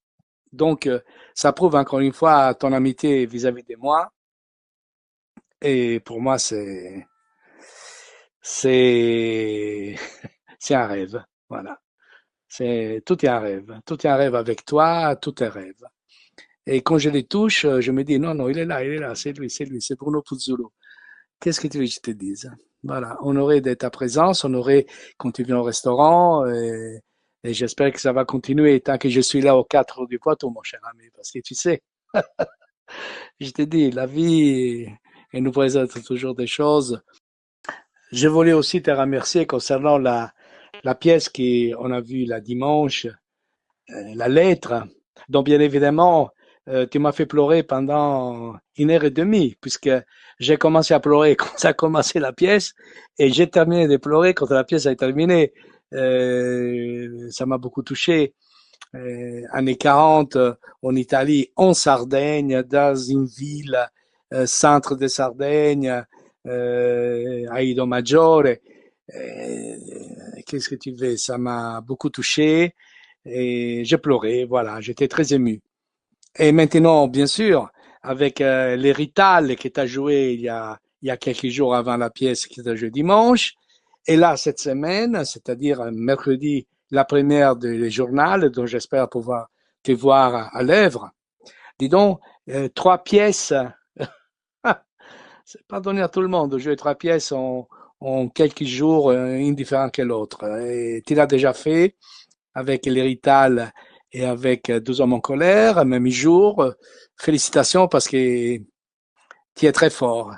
S6: Donc, ça prouve encore une fois ton amitié vis-à-vis de moi. Et pour moi, c'est, c'est un rêve. Voilà. Tout est un rêve. Tout est un rêve avec toi, tout est rêve. Et quand je les touche, je me dis, non, non, il est là, c'est lui, c'est Bruno Puzzolo. Qu'est-ce que tu veux que je te dise? Voilà, honoré de ta présence, honoré quand tu viens au restaurant, et j'espère que ça va continuer tant que je suis là aux 4 du poitou, mon cher ami, parce que tu sais, je te dis, la vie, elle nous présente toujours des choses. Je voulais aussi te remercier concernant la pièce qu'on a vue la dimanche, la lettre, dont bien évidemment, tu m'as fait pleurer pendant 1 heure et demie, puisque j'ai commencé à pleurer quand ça a commencé la pièce, et j'ai terminé de pleurer quand la pièce a terminé. Ça m'a beaucoup touché. Années 40, en Italie, en Sardaigne, dans une ville, centre de Sardaigne, à Ido Maggiore. Qu'est-ce que tu veux? Ça m'a beaucoup touché et j'ai pleuré, voilà, j'étais très ému. Et maintenant, bien sûr, avec les Rital que tu as joué il y a quelques jours avant la pièce qui t'a joué dimanche, et là, cette semaine, c'est-à-dire mercredi, la première du journal, dont j'espère pouvoir te voir à l'œuvre. Dis donc, 3 pièces, c'est pas donné à tout le monde de jouer 3 pièces en quelques jours, une différente que l'autre. Et tu l'as déjà fait avec l'héritage et avec 12 hommes en colère, même jour. Félicitations parce que tu es très fort,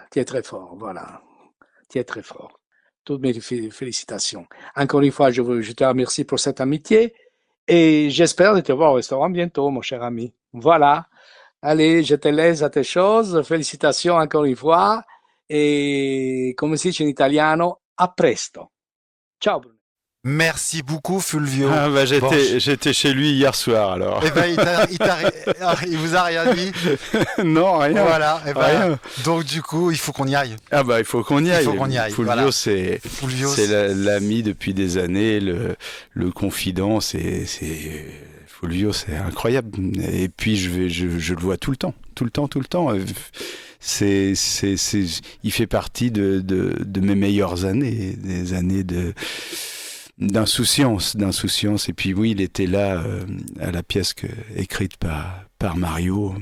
S6: voilà. Tu es très fort. Toutes mes félicitations. Encore une fois, je te remercie pour cette amitié et j'espère de te voir au restaurant bientôt, mon cher ami. Voilà. Allez, je te laisse à tes choses. Félicitations encore une fois. Et come si dice in italiano, a presto. Ciao Bruno.
S1: Merci beaucoup, Fulvio.
S2: Ah bah
S1: Bon,
S2: j'étais chez lui hier soir alors.
S1: eh ben, il vous a rien dit.
S2: Non, rien.
S1: Voilà. Eh ben,
S2: Rien.
S1: donc du coup, il faut qu'on y aille.
S2: Ah bah il faut qu'on y aille.
S1: faut qu'on y aille,
S2: Fulvio,
S1: voilà.
S2: c'est
S1: Fulvio,
S2: l'ami depuis des années, le confident, Fulvio, c'est incroyable. Et puis je le vois tout le temps. Il fait partie de mes meilleures années, des années d'insouciance. Et puis oui, il était là à la pièce écrite par Mario.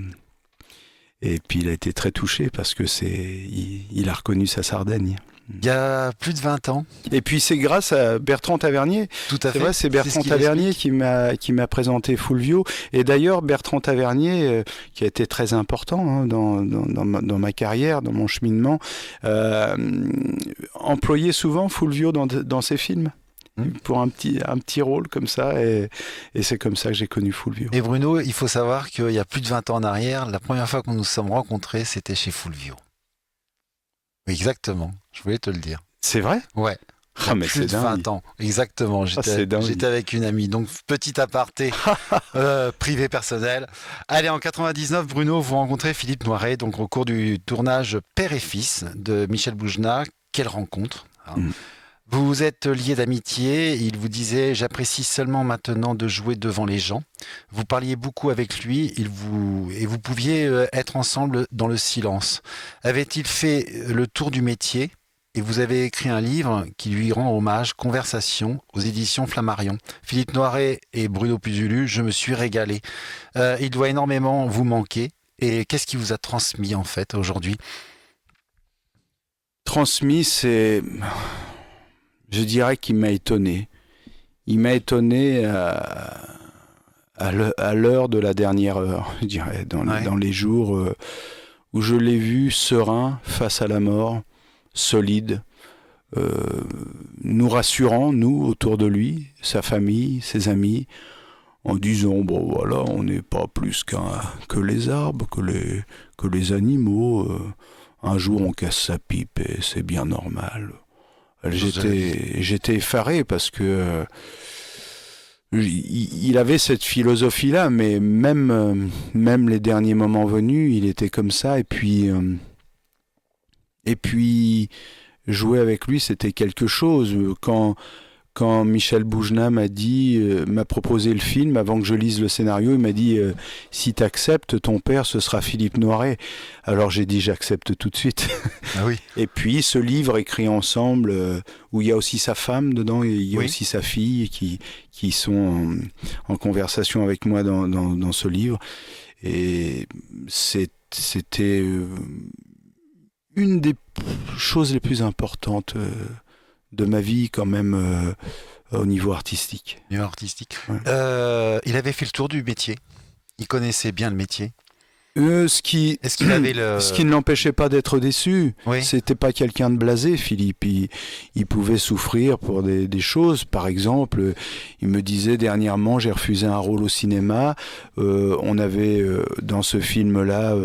S2: Et puis il a été très touché parce que il a reconnu sa Sardaigne.
S1: il y a plus de 20 ans.
S2: Et puis c'est grâce à Bertrand Tavernier.
S1: Tout à fait.
S2: C'est vrai, c'est Bertrand
S1: ce qu'il
S2: Tavernier
S1: explique.
S2: qui m'a présenté Fulvio. Et d'ailleurs, Bertrand Tavernier, qui a été très important hein, dans ma carrière, dans mon cheminement, employait souvent Fulvio dans ses films. pour un petit rôle comme ça, et c'est comme ça que j'ai connu Fulvio.
S1: Et Bruno, il faut savoir qu'il y a plus de 20 ans en arrière, la première fois que nous nous sommes rencontrés, c'était chez Fulvio. Oui, exactement, je voulais te le dire.
S2: C'est vrai ?
S1: Ouais.
S2: Ah, mais
S1: plus
S2: c'est
S1: de
S2: dingue.
S1: 20 ans, exactement.
S2: C'est dingue.
S1: J'étais avec une amie, donc petit aparté privé personnel. Allez, en 99, Bruno, vous rencontrez Philippe Noiret, donc au cours du tournage Père et Fils de Michel Boujna. Quelle rencontre, hein. Vous vous êtes liés d'amitié, il vous disait « J'apprécie seulement maintenant de jouer devant les gens ». Vous parliez beaucoup avec lui et vous pouviez être ensemble dans le silence. Avait-il fait le tour du métier ? Et vous avez écrit un livre qui lui rend hommage, Conversation, aux éditions Flammarion. Philippe Noiret et Bruno Puzulu, je me suis régalé. Il doit énormément vous manquer. Et qu'est-ce qui vous a transmis en fait aujourd'hui ?
S2: Transmis, je dirais qu'il m'a étonné. Il m'a étonné à l'heure de la dernière heure, je dirais, dans les jours où je l'ai vu serein face à la mort, solide, nous rassurant, nous, autour de lui, sa famille, ses amis, en disant, bon voilà, on n'est pas plus que les arbres, que les animaux, un jour on casse sa pipe et c'est bien normal. J'étais effaré parce que il avait cette philosophie-là, mais même les derniers moments venus, il était comme ça. Et puis jouer avec lui, c'était quelque chose. Quand Michel Boujna m'a proposé le film, avant que je lise le scénario, il m'a dit si t'acceptes, ton père, ce sera Philippe Noiret. Alors j'ai dit j'accepte tout de suite.
S1: Ah oui.
S2: Et puis ce livre écrit ensemble, où il y a aussi sa femme dedans, et il y a aussi sa fille qui sont en conversation avec moi dans ce livre. Et c'était une des choses les plus importantes de ma vie quand même au niveau artistique.
S1: Niveau artistique.
S2: Ouais.
S1: Il avait fait le tour du métier. Il connaissait bien le métier.
S2: Ce qui ne l'empêchait pas d'être déçu.
S1: Oui.
S2: C'était pas quelqu'un de blasé, Philippe. Il pouvait souffrir pour des choses. Par exemple, il me disait dernièrement, j'ai refusé un rôle au cinéma. On avait dans ce film-là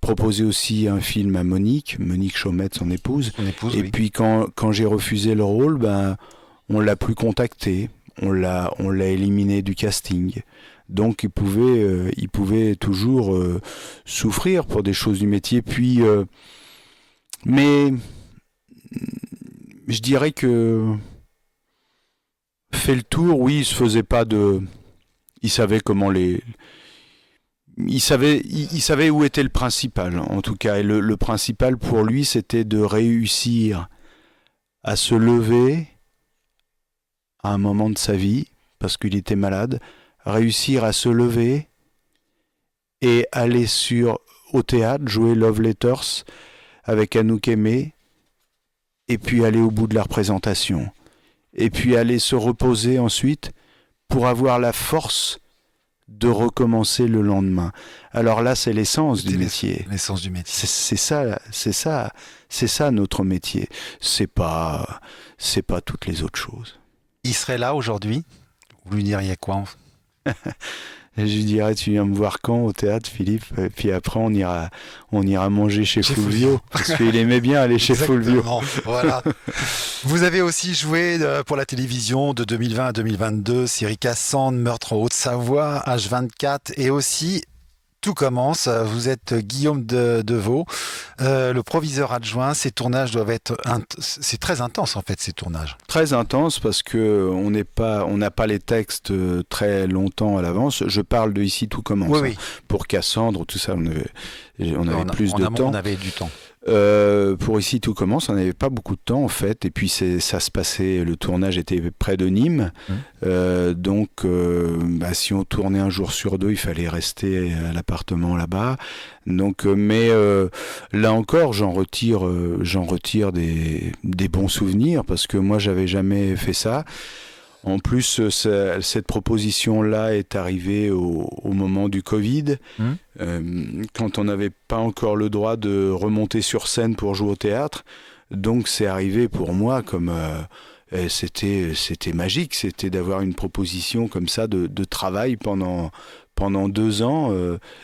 S2: proposé aussi un film à Monique Chaumette, son épouse. Et
S1: oui.
S2: puis quand j'ai refusé le rôle, on l'a plus contacté. On l'a éliminé du casting. Donc il pouvait toujours souffrir pour des choses du métier. Puis, mais je dirais que fait le tour, oui, il se faisait pas de. Il savait comment il savait où était le principal, en tout cas. Et le principal pour lui, c'était de réussir à se lever à un moment de sa vie, parce qu'il était malade, réussir à se lever et aller au théâtre, jouer Love Letters avec Anouk Aimée, et puis aller au bout de la représentation. Et puis aller se reposer ensuite pour avoir la force de recommencer le lendemain. Alors là, c'est l'essence du métier.
S1: L'essence du métier.
S2: C'est ça notre métier. C'est pas toutes les autres choses.
S1: Il serait là aujourd'hui. Vous lui diriez quoi ?
S2: Je lui dirais, tu viens me voir quand au théâtre, Philippe ? Et puis après, on ira manger chez Fulvio, parce qu'il aimait bien aller chez Fulvio.
S1: Voilà. Vous avez aussi joué pour la télévision de 2020 à 2022, série Cassandre, Meurtre en Haute-Savoie, H24, et aussi Tout commence. Vous êtes Guillaume Deveau, le proviseur adjoint. Ces tournages doivent être c'est très intense en fait, ces tournages.
S2: Très intense parce que on n'a pas les textes très longtemps à l'avance. Je parle de Ici tout commence.
S1: Oui, oui.
S2: Pour Cassandre, tout ça, on avait plus de temps.
S1: On avait du temps.
S2: Pour Ici tout commence, on n'avait pas beaucoup de temps en fait, et puis ça se passait, le tournage était près de Nîmes, donc si on tournait un jour sur deux, il fallait rester à l'appartement là-bas. Donc, mais là encore, j'en retire des bons souvenirs parce que moi j'avais jamais fait ça. En plus, cette proposition-là est arrivée au moment du Covid, quand on n'avait pas encore le droit de remonter sur scène pour jouer au théâtre. Donc c'est arrivé pour moi comme Et c'était magique, c'était d'avoir une proposition comme ça de travail pendant 2 ans.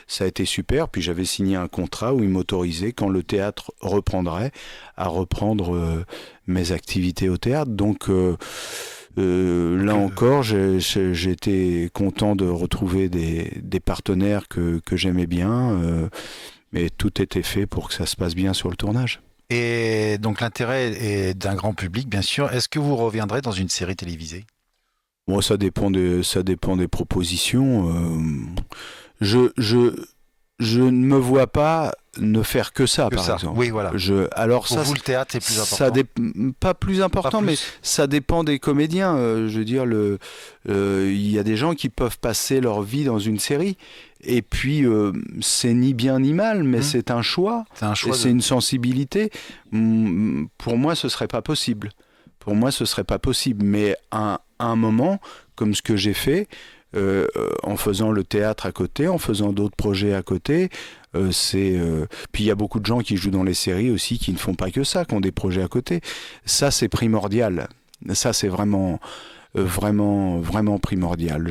S2: Ça a été super. Puis j'avais signé un contrat où ils m'autorisaient, quand le théâtre reprendrait, à reprendre mes activités au théâtre. Donc là encore, j'étais content de retrouver des partenaires que j'aimais bien. Mais tout était fait pour que ça se passe bien sur le tournage.
S1: Et donc l'intérêt est d'un grand public, bien sûr. Est-ce que vous reviendrez dans une série télévisée?
S2: Moi, ça dépend des propositions. Je ne me vois pas ne faire que ça,
S1: Que
S2: par
S1: ça,
S2: exemple.
S1: oui, voilà.
S2: Alors
S1: Pour
S2: ça,
S1: vous, le théâtre, c'est plus
S2: ça
S1: important.
S2: pas plus important,
S1: Pas plus.
S2: mais ça dépend des comédiens. Je veux dire, il y a des gens qui peuvent passer leur vie dans une série, et puis c'est ni bien ni mal, mais c'est un choix,
S1: C'est un
S2: et
S1: choix.
S2: c'est une sensibilité. Pour moi, ce serait pas possible. Pour moi, ce serait pas possible. Mais à un moment, comme ce que j'ai fait, en faisant le théâtre à côté, en faisant d'autres projets à côté, puis il y a beaucoup de gens qui jouent dans les séries aussi, qui ne font pas que ça, qui ont des projets à côté. Ça, c'est primordial. Ça, c'est vraiment primordial.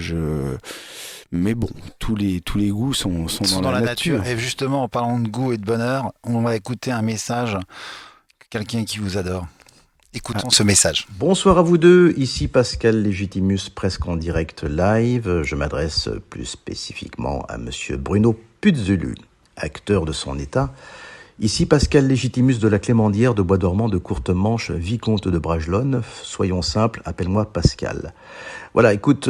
S2: Mais bon, tous les goûts sont dans la nature.
S1: Et justement, en parlant de goût et de bonheur, on va écouter un message de quelqu'un qui vous adore. Écoutons ce message.
S7: Bonsoir à vous deux, ici Pascal Légitimus, presque en direct live. Je m'adresse plus spécifiquement à monsieur Bruno Puzzulu, acteur de son état. Ici Pascal Légitimus de la Clémendière de Bois-Dormant de Courtemanche, vicomte de Bragelonne. Soyons simples, appelle-moi Pascal. Voilà, écoute,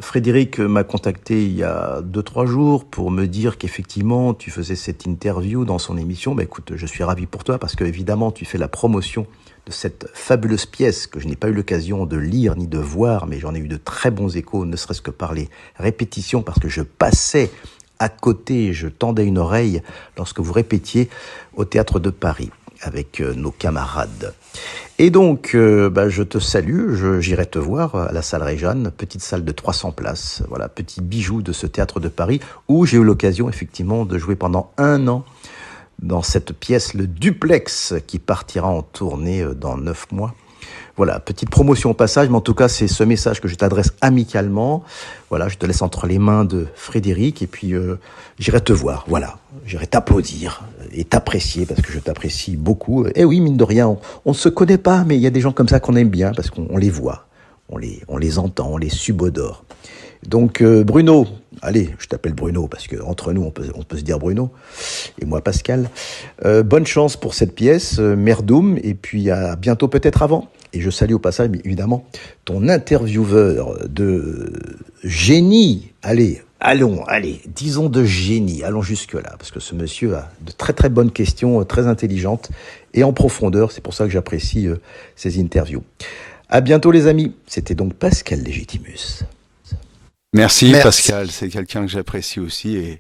S7: Frédéric m'a contacté il y a 2-3 jours pour me dire qu'effectivement tu faisais cette interview dans son émission. Bah écoute, je suis ravi pour toi parce que évidemment tu fais la promotion de cette fabuleuse pièce que je n'ai pas eu l'occasion de lire ni de voir, mais j'en ai eu de très bons échos, ne serait-ce que par les répétitions, parce que je passais à côté, je tendais une oreille lorsque vous répétiez au Théâtre de Paris avec nos camarades. Et donc, je te salue, j'irai te voir à la salle Réjeanne, petite salle de 300 places, voilà, petit bijou de ce Théâtre de Paris, où j'ai eu l'occasion effectivement de jouer pendant 1 an dans cette pièce, le Duplex, qui partira en tournée dans 9 mois. Voilà, petite promotion au passage, mais en tout cas, c'est ce message que je t'adresse amicalement. Voilà, je te laisse entre les mains de Frédéric, et puis j'irai te voir, voilà. J'irai t'applaudir et t'apprécier, parce que je t'apprécie beaucoup. Et oui, mine de rien, on ne se connaît pas, mais il y a des gens comme ça qu'on aime bien, parce qu'on les voit, on les entend, on les subodore. Donc Bruno, allez, je t'appelle Bruno parce que entre nous on peut se dire Bruno, et moi Pascal. Bonne chance pour cette pièce, Merdoum, et puis à bientôt peut-être avant. Et je salue au passage évidemment ton intervieweur de génie. Allez, disons de génie, allons jusque là, parce que ce monsieur a de très très bonnes questions, très intelligentes et en profondeur. C'est pour ça que j'apprécie ces interviews. À bientôt les amis. C'était donc Pascal Légitimus.
S2: Merci Pascal, c'est quelqu'un que j'apprécie aussi,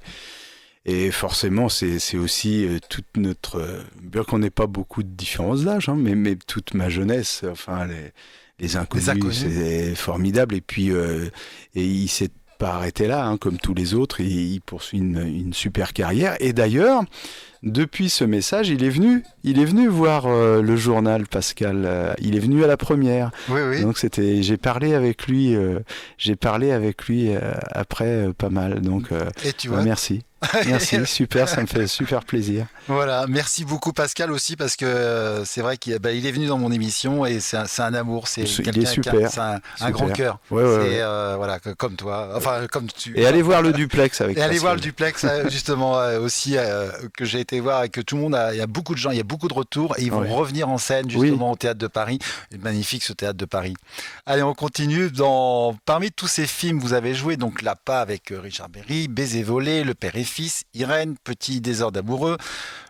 S2: et forcément c'est aussi toute notre, bien qu'on n'ait pas beaucoup de différences d'âge, hein, mais toute ma jeunesse, enfin les inconnus, c'est formidable, et puis et il s'est pas arrêté là, hein, comme tous les autres, il poursuit une super carrière, et d'ailleurs depuis ce message, il est venu voir le journal, Pascal. Il est venu à la première.
S1: Oui.
S2: Donc j'ai parlé avec lui après pas mal. Donc
S1: et tu vois,
S2: merci. Merci, super, ça me fait super plaisir.
S1: Voilà, merci beaucoup Pascal aussi, parce que c'est vrai qu'il est venu dans mon émission, et c'est un amour, c'est
S2: il est super,
S1: c'est un grand cœur.
S2: Ouais.
S1: Voilà, comme toi, enfin comme tu.
S2: Et allez voir le Duplex avec.
S1: Et allez voir le Duplex justement aussi que j'ai été voir, et que tout le monde il y a beaucoup de gens, il y a beaucoup de retours, et ils vont revenir en scène justement au Théâtre de Paris. C'est magnifique ce Théâtre de Paris. Allez, on continue. Parmi tous ces films, vous avez joué donc L'Appât avec Richard Berry, Baiser volé, Le Père et Fils, Irène, Petit désordre amoureux,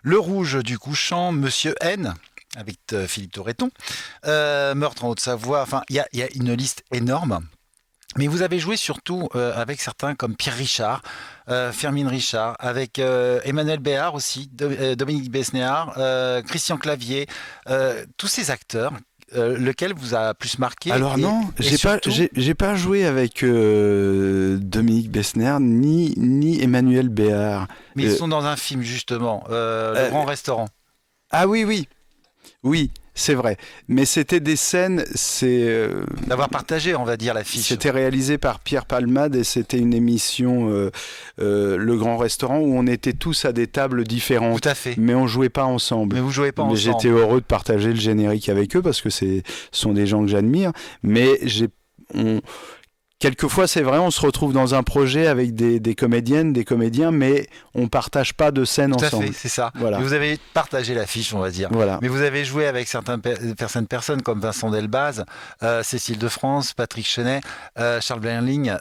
S1: Le Rouge du couchant, Monsieur N avec Philippe Torreton, Meurtre en Haute-Savoie. Enfin, il y a une liste énorme. Mais vous avez joué surtout avec certains comme Pierre Richard, Firmin Richard, avec Emmanuel Béard aussi, Dominique Besnéard, Christian Clavier, tous ces acteurs. Lequel vous a plus marqué?
S2: Alors non, j'ai pas joué avec Dominique Besnéard ni Emmanuel Béard.
S1: Mais ils sont dans un film justement, Le Grand Restaurant.
S2: Ah oui, c'est vrai. Mais c'était des scènes,
S1: d'avoir partagé, on va dire, l'affiche.
S2: C'était réalisé par Pierre Palmade et c'était une émission, Le Grand Restaurant, où on était tous à des tables différentes.
S1: Tout à fait.
S2: Mais on jouait pas ensemble.
S1: Mais vous jouez pas ensemble.
S2: J'étais heureux de partager le générique avec eux parce que ce sont des gens que j'admire. Mais quelquefois, c'est vrai, on se retrouve dans un projet avec des comédiennes, des comédiens, mais on partage pas de scène ensemble.
S1: Tout à fait, c'est ça.
S2: Voilà.
S1: Et vous avez partagé l'affiche, on va dire.
S2: Voilà.
S1: Mais vous avez joué avec certaines personnes comme Vincent Delbaz, Cécile de France, Patrick Chenet, Charles Berling,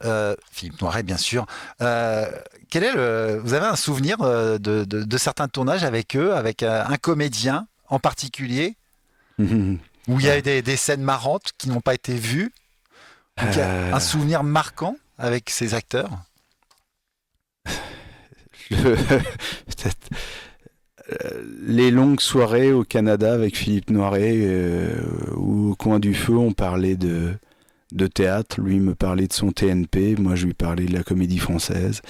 S1: Philippe Noiret, bien sûr. Vous avez un souvenir de certains tournages avec eux, avec un comédien en particulier, où il y a des scènes marrantes qui n'ont pas été vues? Donc, un souvenir marquant avec ces acteurs?
S2: Peut-être les longues soirées au Canada avec Philippe Noiret, où au coin du feu on parlait de théâtre, lui me parlait de son TNP, moi je lui parlais de la comédie française.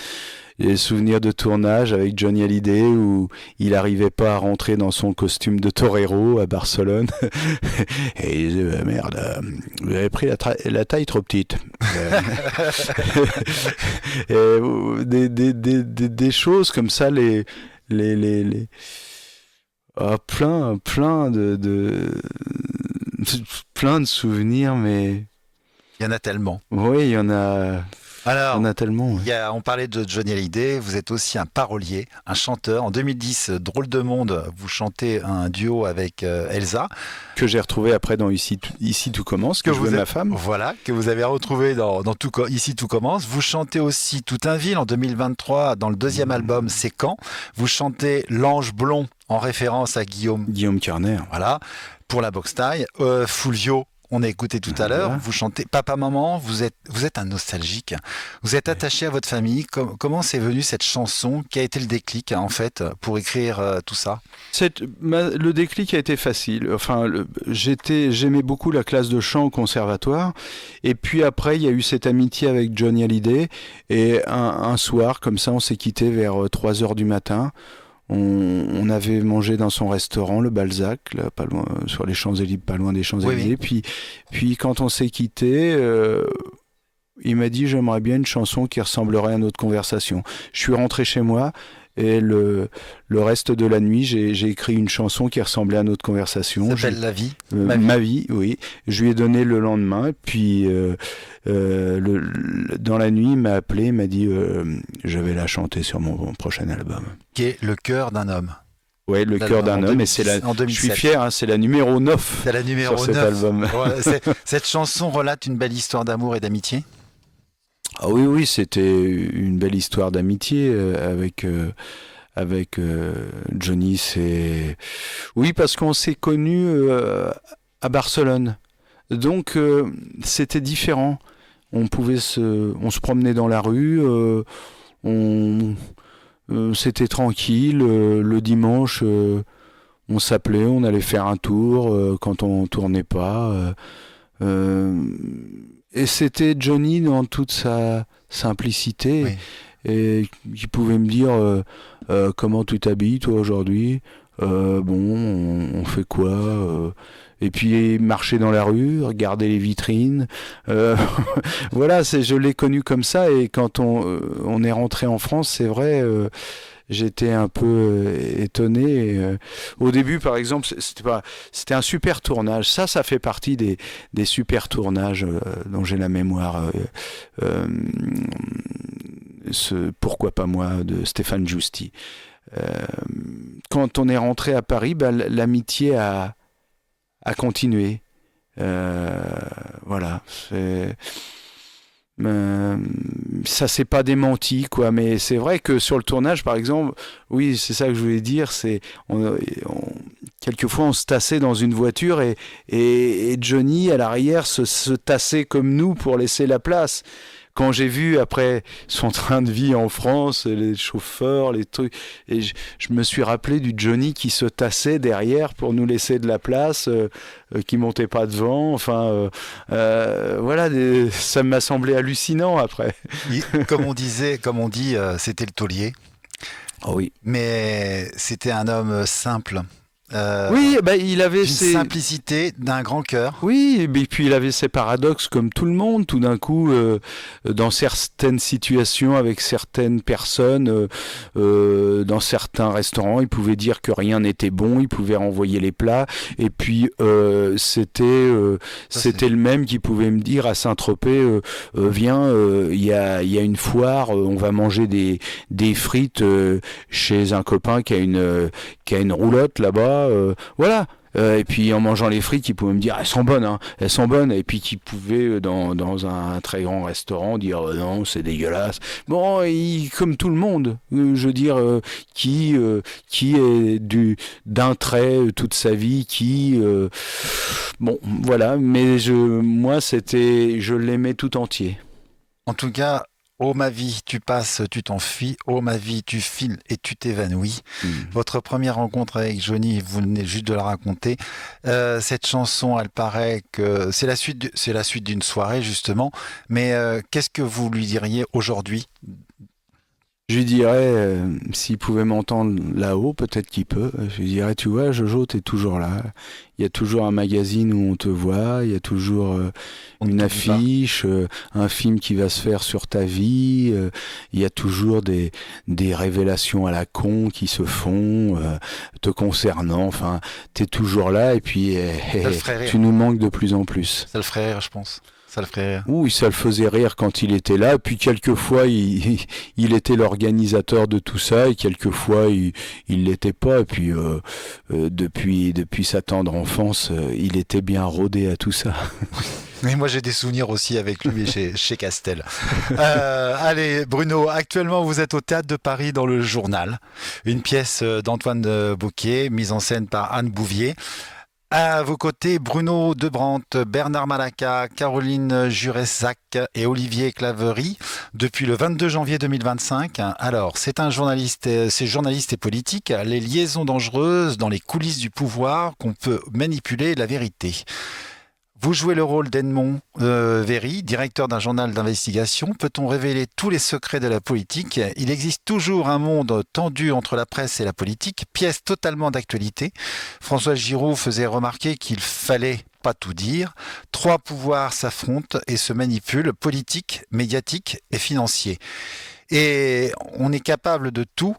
S2: J'ai des souvenirs de tournage avec Johnny Hallyday où il n'arrivait pas à rentrer dans son costume de torero à Barcelone. Et il disait, merde, vous avez pris la taille trop petite. Et des choses comme ça, plein de souvenirs, mais...
S1: Il y en a tellement.
S2: Oui, il y en a...
S1: Alors,
S2: on a tellement. Ouais.
S1: On parlait de Johnny Hallyday, vous êtes aussi un parolier, un chanteur. En 2010, Drôle de monde, vous chantez un duo avec Elsa.
S2: Que j'ai retrouvé après dans Ici tout commence, que jouait ma femme.
S1: Voilà, que vous avez retrouvé dans Ici tout commence. Vous chantez aussi Tout un ville en 2023, dans le deuxième album C'est quand. Vous chantez L'ange blond en référence à Guillaume
S2: Carner.
S1: Voilà, pour la boxe taille. Fulvio. On a écouté tout à l'heure, vous chantez Papa, Maman, vous êtes un nostalgique, vous êtes attaché à votre famille. Comment c'est venu cette chanson? Qui a été le déclic en fait pour écrire tout ça?
S2: Le déclic a été facile. Enfin, j'aimais beaucoup la classe de chant au conservatoire, et puis après il y a eu cette amitié avec Johnny Hallyday, et un soir comme ça on s'est quitté vers 3h du matin. On avait mangé dans son restaurant, le Balzac, là, pas loin, sur les Champs-Élysées, pas loin des Champs-Élysées. Oui. Puis quand on s'est quitté, il m'a dit j'aimerais bien une chanson qui ressemblerait à notre conversation. Je suis rentré chez moi et le reste de la nuit, j'ai écrit une chanson qui ressemblait à notre conversation.
S1: Ça s'appelle La vie.
S2: Ma vie, oui. Je lui ai donné le lendemain, et puis dans la nuit, il m'a appelé, il m'a dit je vais la chanter sur mon prochain album.
S1: Qui est Le cœur d'un homme.
S2: Ouais, Le cœur d'un homme, et je suis fier, hein, c'est la numéro 9.
S1: C'est la numéro
S2: sur
S1: 9.
S2: Cet album.
S1: Voilà, cette chanson relate une belle histoire d'amour et d'amitié.
S2: Ah oui, c'était une belle histoire d'amitié avec Johnny. Oui, parce qu'on s'est connus à Barcelone, donc c'était différent. On se promenait dans la rue, c'était tranquille. Le dimanche, on s'appelait, on allait faire un tour quand on tournait pas. Et c'était Johnny dans toute sa simplicité, oui. Et qui pouvait me dire comment tu t'habilles toi aujourd'hui, on fait quoi, et puis marcher dans la rue, regarder les vitrines, voilà, je l'ai connu comme ça. Et quand on est rentré en France, c'est vrai, j'étais un peu étonné. Au début, par exemple, c'était un super tournage. Ça fait partie des super tournages dont j'ai la mémoire. Pourquoi pas moi, de Stéphane Giusti. Quand on est rentré à Paris, l'amitié a continué. Voilà. Ça s'est pas démenti, quoi, mais c'est vrai que sur le tournage, par exemple, oui, c'est ça que je voulais dire, c'est quelquefois on se tassait dans une voiture et Johnny à l'arrière se tassait comme nous pour laisser la place. Quand j'ai vu après son train de vie en France, les chauffeurs, les trucs, et je me suis rappelé du Johnny qui se tassait derrière pour nous laisser de la place, qui montait pas devant. Enfin, voilà, ça m'a semblé hallucinant après.
S1: Comme on dit, c'était le taulier.
S2: Oh oui.
S1: Mais c'était un homme simple.
S2: Oui, il avait
S1: d'une simplicité, d'un grand cœur.
S2: Oui, et puis il avait ses paradoxes comme tout le monde. Tout d'un coup, dans certaines situations, avec certaines personnes, dans certains restaurants, il pouvait dire que rien n'était bon, il pouvait renvoyer les plats. Et puis c'était le même qui pouvait me dire à Saint-Tropez, viens, il y a une foire, on va manger des frites chez un copain qui a une roulotte là-bas. Voilà. Et puis en mangeant les frites, il pouvait me dire elles sont bonnes, hein, elles sont bonnes. Et puis qu'il pouvait dans un très grand restaurant dire non, c'est dégueulasse. Bon, comme tout le monde, je veux dire, qui est d'un trait toute sa vie, bon, voilà. Mais moi, je l'aimais tout entier.
S1: En tout cas. Oh ma vie, tu passes, tu t'enfuis. Oh ma vie, tu files et tu t'évanouis. Votre première rencontre avec Johnny, vous venez juste de la raconter. Cette chanson, elle paraît que c'est la suite d'une soirée justement. Mais qu'est-ce que vous lui diriez aujourd'hui ?
S2: Je lui dirais, s'il pouvait m'entendre là-haut, peut-être qu'il peut. Je lui dirais, tu vois, Jojo, t'es toujours là. Il y a toujours un magazine où on te voit. Il y a toujours une affiche, un film qui va se faire sur ta vie. Il y a toujours des révélations à la con qui se font te concernant. Enfin, t'es toujours là et puis tu nous manques de plus en plus.
S1: Ça le ferait rire, je pense. Ça le ferait rire.
S2: Oui, ça le faisait rire quand il était là. Puis quelquefois, il était l'organisateur de tout ça, et quelquefois, il l'était pas. Et puis, depuis sa tendre enfance, il était bien rodé à tout ça.
S1: Mais moi, j'ai des souvenirs aussi avec lui chez Castel. Allez, Bruno, actuellement, vous êtes au Théâtre de Paris dans Le Journal. Une pièce d'Antoine Bouquet, mise en scène par Anne Bouvier. À vos côtés, Bruno Debrandt, Bernard Malaca, Caroline Juressac et Olivier Claverie, depuis le 22 janvier 2025. Alors, c'est journaliste et politique, les liaisons dangereuses dans les coulisses du pouvoir qu'on peut manipuler la vérité. Vous jouez le rôle d'Edmond Véry, directeur d'un journal d'investigation. Peut-on révéler tous les secrets de la politique ? Il existe toujours un monde tendu entre la presse et la politique, pièce totalement d'actualité. François Giroud faisait remarquer qu'il fallait pas tout dire. 3 pouvoirs s'affrontent et se manipulent, politique, médiatique et financier. Et on est capable de tout,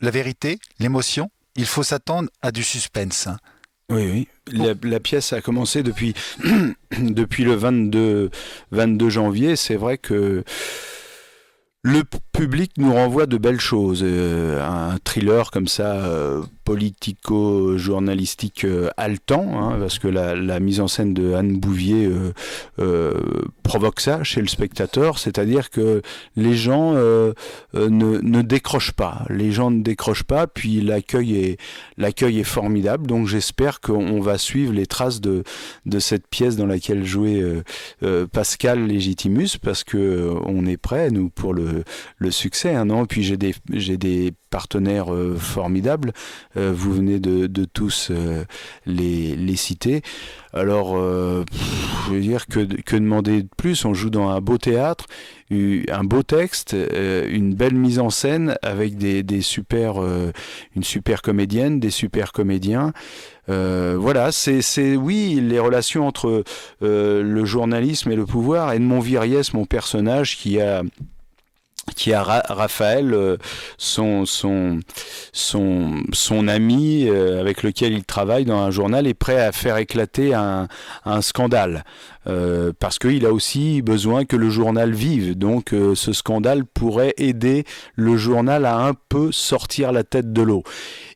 S1: la vérité, l'émotion. Il faut s'attendre à du suspense.
S2: Oui. La pièce a commencé depuis le 22 janvier. C'est vrai que le public nous renvoie de belles choses. Un thriller comme ça, politico-journalistique haletant, hein, parce que la mise en scène de Anne Bouvier provoque ça chez le spectateur, c'est-à-dire que les gens ne décrochent pas. Les gens ne décrochent pas, puis l'accueil est formidable, donc j'espère qu'on va suivre les traces de cette pièce dans laquelle jouait Pascal Légitimus, parce que on est prêts, nous, pour le succès, hein, non ? Puis j'ai des partenaires formidables. Vous venez de tous les citer. Alors, je veux dire que demander de plus ? On joue dans un beau théâtre, un beau texte, une belle mise en scène avec une super comédienne, des super comédiens. Voilà, c'est oui, les relations entre le journalisme et le pouvoir. Edmond Viriès, mon personnage, qui a Raphaël, son ami avec lequel il travaille dans un journal, est prêt à faire éclater un scandale, parce qu'il a aussi besoin que le journal vive. Donc ce scandale pourrait aider le journal à un peu sortir la tête de l'eau.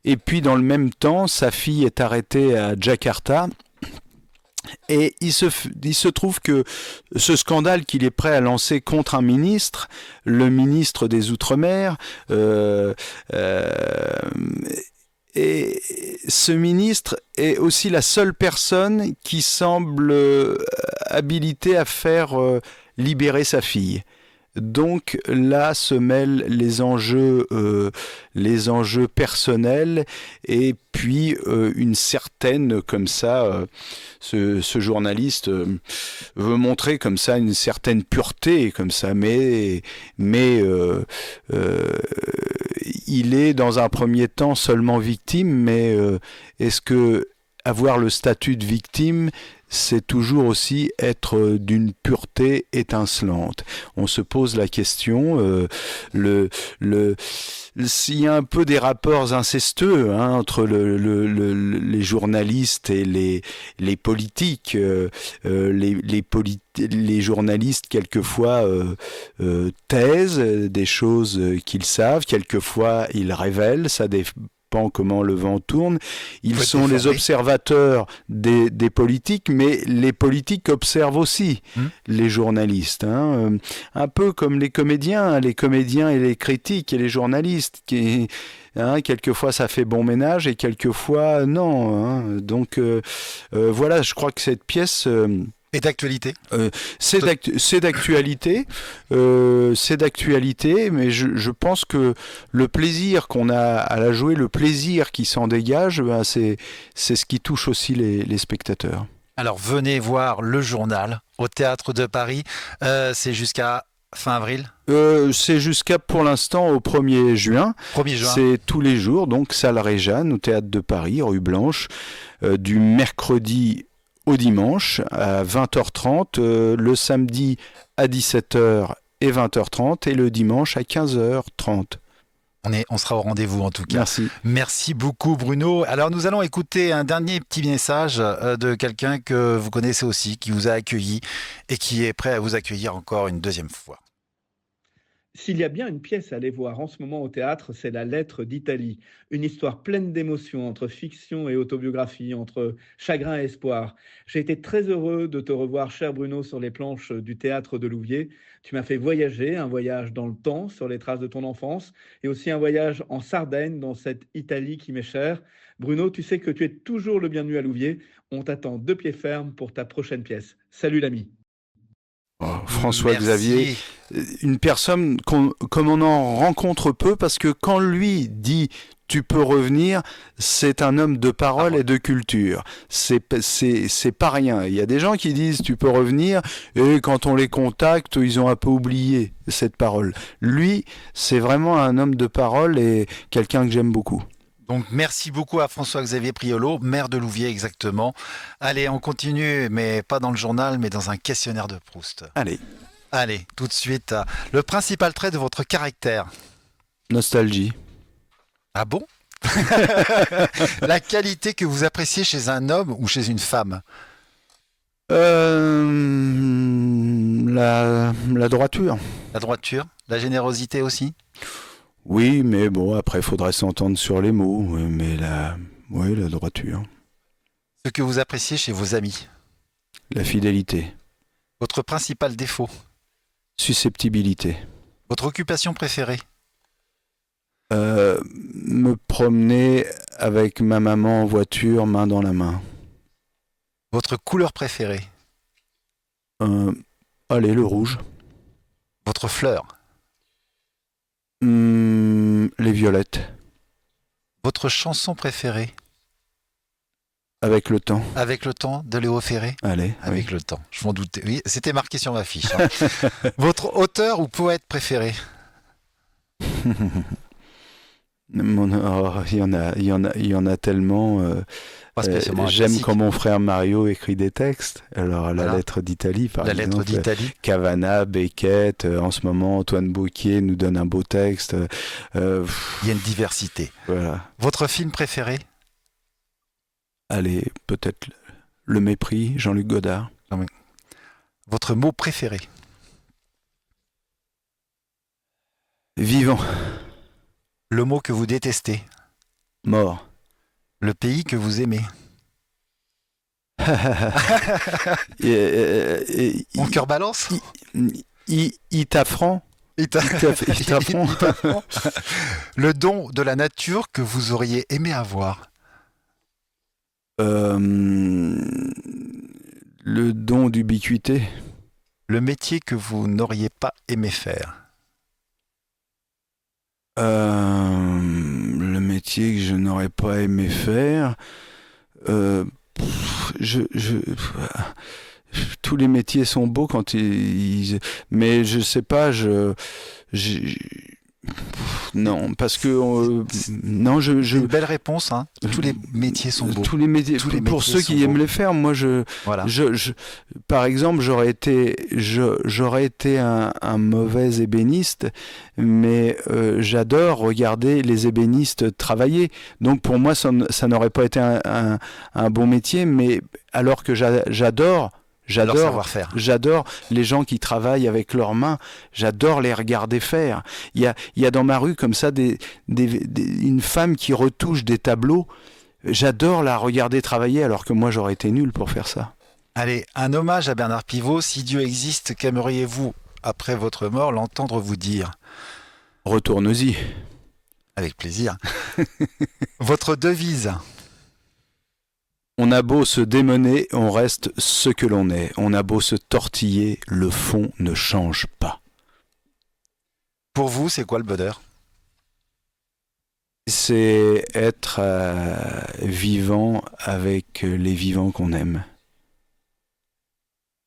S2: Et puis dans le même temps, sa fille est arrêtée à Jakarta. Et il se trouve que ce scandale qu'il est prêt à lancer contre un ministre, le ministre des Outre-mer, et ce ministre est aussi la seule personne qui semble habilitée à faire libérer sa fille. Donc là se mêlent les enjeux personnels et puis une certaine, comme ça, ce journaliste veut montrer comme ça une certaine pureté, comme ça, mais il il est dans un premier temps seulement victime, mais est-ce que avoir le statut de victime, c'est toujours aussi être d'une pureté étincelante? On se pose la question. S'il y a un peu des rapports incestueux entre les journalistes et les politiques, les journalistes quelquefois taisent des choses qu'ils savent, quelquefois ils révèlent, ça dépend comment le vent tourne. Ils sont les observateurs des politiques, mais les politiques observent aussi les journalistes. Un peu comme les comédiens et les critiques et les journalistes. Quelquefois ça fait bon ménage et quelquefois non. Donc voilà, je crois que cette pièce...
S1: Et d'actualité.
S2: C'est d'actualité, mais je pense que le plaisir qu'on a à la jouer, le plaisir qui s'en dégage, c'est ce qui touche aussi les spectateurs.
S1: Alors venez voir le journal au Théâtre de Paris, c'est jusqu'à fin avril.
S2: C'est jusqu'à pour l'instant au 1er juin.
S1: 1er juin.
S2: C'est tous les jours, donc salle Réjeanne au Théâtre de Paris, rue Blanche, du mercredi au dimanche à 20h30, le samedi à 17h et 20h30 et le dimanche à 15h30.
S1: On sera au rendez-vous en tout cas.
S2: Merci.
S1: Merci beaucoup Bruno. Alors nous allons écouter un dernier petit message de quelqu'un que vous connaissez aussi, qui vous a accueilli et qui est prêt à vous accueillir encore une deuxième fois.
S8: S'il y a bien une pièce à aller voir en ce moment au théâtre, c'est La Lettre d'Italie. Une histoire pleine d'émotions, entre fiction et autobiographie, entre chagrin et espoir. J'ai été très heureux de te revoir, cher Bruno, sur les planches du théâtre de Louviers. Tu m'as fait voyager, un voyage dans le temps, sur les traces de ton enfance, et aussi un voyage en Sardaigne, dans cette Italie qui m'est chère. Bruno, tu sais que tu es toujours le bienvenu à Louviers. On t'attend de pied ferme pour ta prochaine pièce. Salut l'ami.
S2: François-Xavier, une personne comme on en rencontre peu, parce que quand lui dit « tu peux revenir », c'est un homme de parole et de culture. C'est pas rien. Il y a des gens qui disent « tu peux revenir » et quand on les contacte, ils ont un peu oublié cette parole. Lui, c'est vraiment un homme de parole et quelqu'un que j'aime beaucoup.
S1: Donc merci beaucoup à François-Xavier Priolo, maire de Louviers exactement. Allez, on continue, mais pas dans le journal, mais dans un questionnaire de Proust. Allez, tout de suite. Le principal trait de votre caractère?
S2: Nostalgie.
S1: Ah bon? La qualité que vous appréciez chez un homme ou chez une femme?
S2: La droiture.
S1: La droiture? La générosité aussi?
S2: Oui, mais bon, après, il faudrait s'entendre sur les mots. Mais la droiture.
S1: Ce que vous appréciez chez vos amis?
S2: La fidélité.
S1: Votre principal défaut?
S2: Susceptibilité.
S1: Votre occupation préférée?
S2: Me promener avec ma maman en voiture, main dans la main.
S1: Votre couleur préférée?
S2: Allez, le rouge.
S1: Votre fleur?
S2: Les violettes.
S1: Votre chanson préférée?
S2: Avec le temps.
S1: Avec le temps de Léo Ferré?
S2: Allez.
S1: Avec le temps, je m'en doutais. Oui, c'était marqué sur ma fiche. Votre auteur ou poète préféré?
S2: Il y en a tellement. J'aime quand mon frère Mario écrit des texs. Alors la lettre d'Italie, par exemple.
S1: La lettre d'Italie.
S2: Cavana, Beckett. En ce moment, Antoine Bouquier nous donne un beau texte.
S1: Il y a une diversité.
S2: Voilà.
S1: Votre film préféré?
S2: Allez, peut-être Le Mépris, Jean-Luc Godard.
S1: Votre mot préféré?
S2: Vivant.
S1: Le mot que vous détestez?
S2: Mort.
S1: Le pays que vous aimez? Mon cœur balance?
S2: Itafran.
S1: Le don de la nature que vous auriez aimé avoir?
S2: Le don d'ubiquité.
S1: Le métier que vous n'auriez pas aimé faire?
S2: Le métier que je n'aurais pas aimé faire, tous les métiers sont beaux quand mais je sais pas, Non, parce que non,
S1: C'est une belle réponse. Hein. Tous les métiers sont beaux.
S2: Tous les métiers,
S1: Tous les
S2: pour
S1: métiers
S2: ceux
S1: sont
S2: qui aiment
S1: beaux.
S2: les faire, moi
S1: Voilà.
S2: par exemple, j'aurais été un mauvais ébéniste, mais j'adore regarder les ébénistes travailler. Donc pour moi, ça n'aurait pas été un bon métier, mais alors que j'adore
S1: Leur savoir-faire.
S2: J'adore les gens qui travaillent avec leurs mains. J'adore les regarder faire. Il y a dans ma rue comme ça une femme qui retouche des tableaux. J'adore la regarder travailler alors que moi j'aurais été nul pour faire ça.
S1: Allez, un hommage à Bernard Pivot. Si Dieu existe, qu'aimeriez-vous, après votre mort, l'entendre vous dire?
S2: Retourne-y.
S1: Avec plaisir. Votre devise?
S2: On a beau se démener, on reste ce que l'on est. On a beau se tortiller, le fond ne change pas.
S1: Pour vous, c'est quoi le bonheur?
S2: C'est être vivant avec les vivants qu'on aime.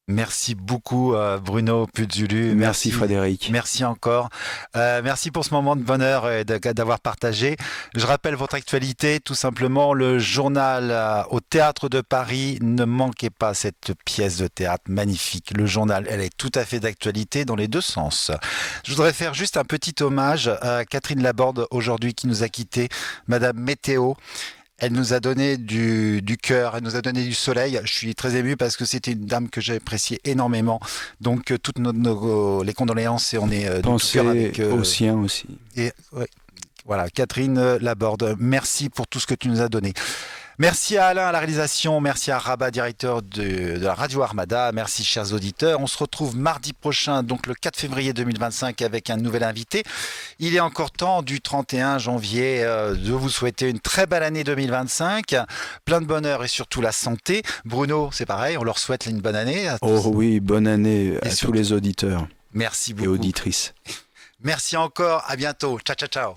S1: Merci beaucoup Bruno Putzulu.
S2: Merci Frédéric.
S1: Merci encore. Merci pour ce moment de bonheur et d'avoir partagé. Je rappelle votre actualité, tout simplement le journal au Théâtre de Paris. Ne manquez pas cette pièce de théâtre magnifique. Le journal, elle est tout à fait d'actualité dans les deux sens. Je voudrais faire juste un petit hommage à Catherine Laborde aujourd'hui qui nous a quittés. Madame Météo. Elle nous a donné du cœur, elle nous a donné du soleil. Je suis très ému parce que c'était une dame que j'ai appréciée énormément. Donc toutes les condoléances et on est de tout cœur avec
S2: aux siens aussi.
S1: Et ouais, voilà, Catherine Laborde, merci pour tout ce que tu nous as donné. Merci à Alain à la réalisation, merci à Rabat, directeur de la Radio Armada, merci chers auditeurs. On se retrouve mardi prochain, donc le 4 février 2025 avec un nouvel invité. Il est encore temps du 31 janvier de vous souhaiter une très belle année 2025, plein de bonheur et surtout la santé. Bruno, c'est pareil, on leur souhaite une bonne année.
S2: Oh oui, bonne année à
S1: surtout,
S2: tous les auditeurs.
S1: Merci beaucoup.
S2: Et auditrices.
S1: Merci encore, à bientôt. Ciao, ciao, ciao.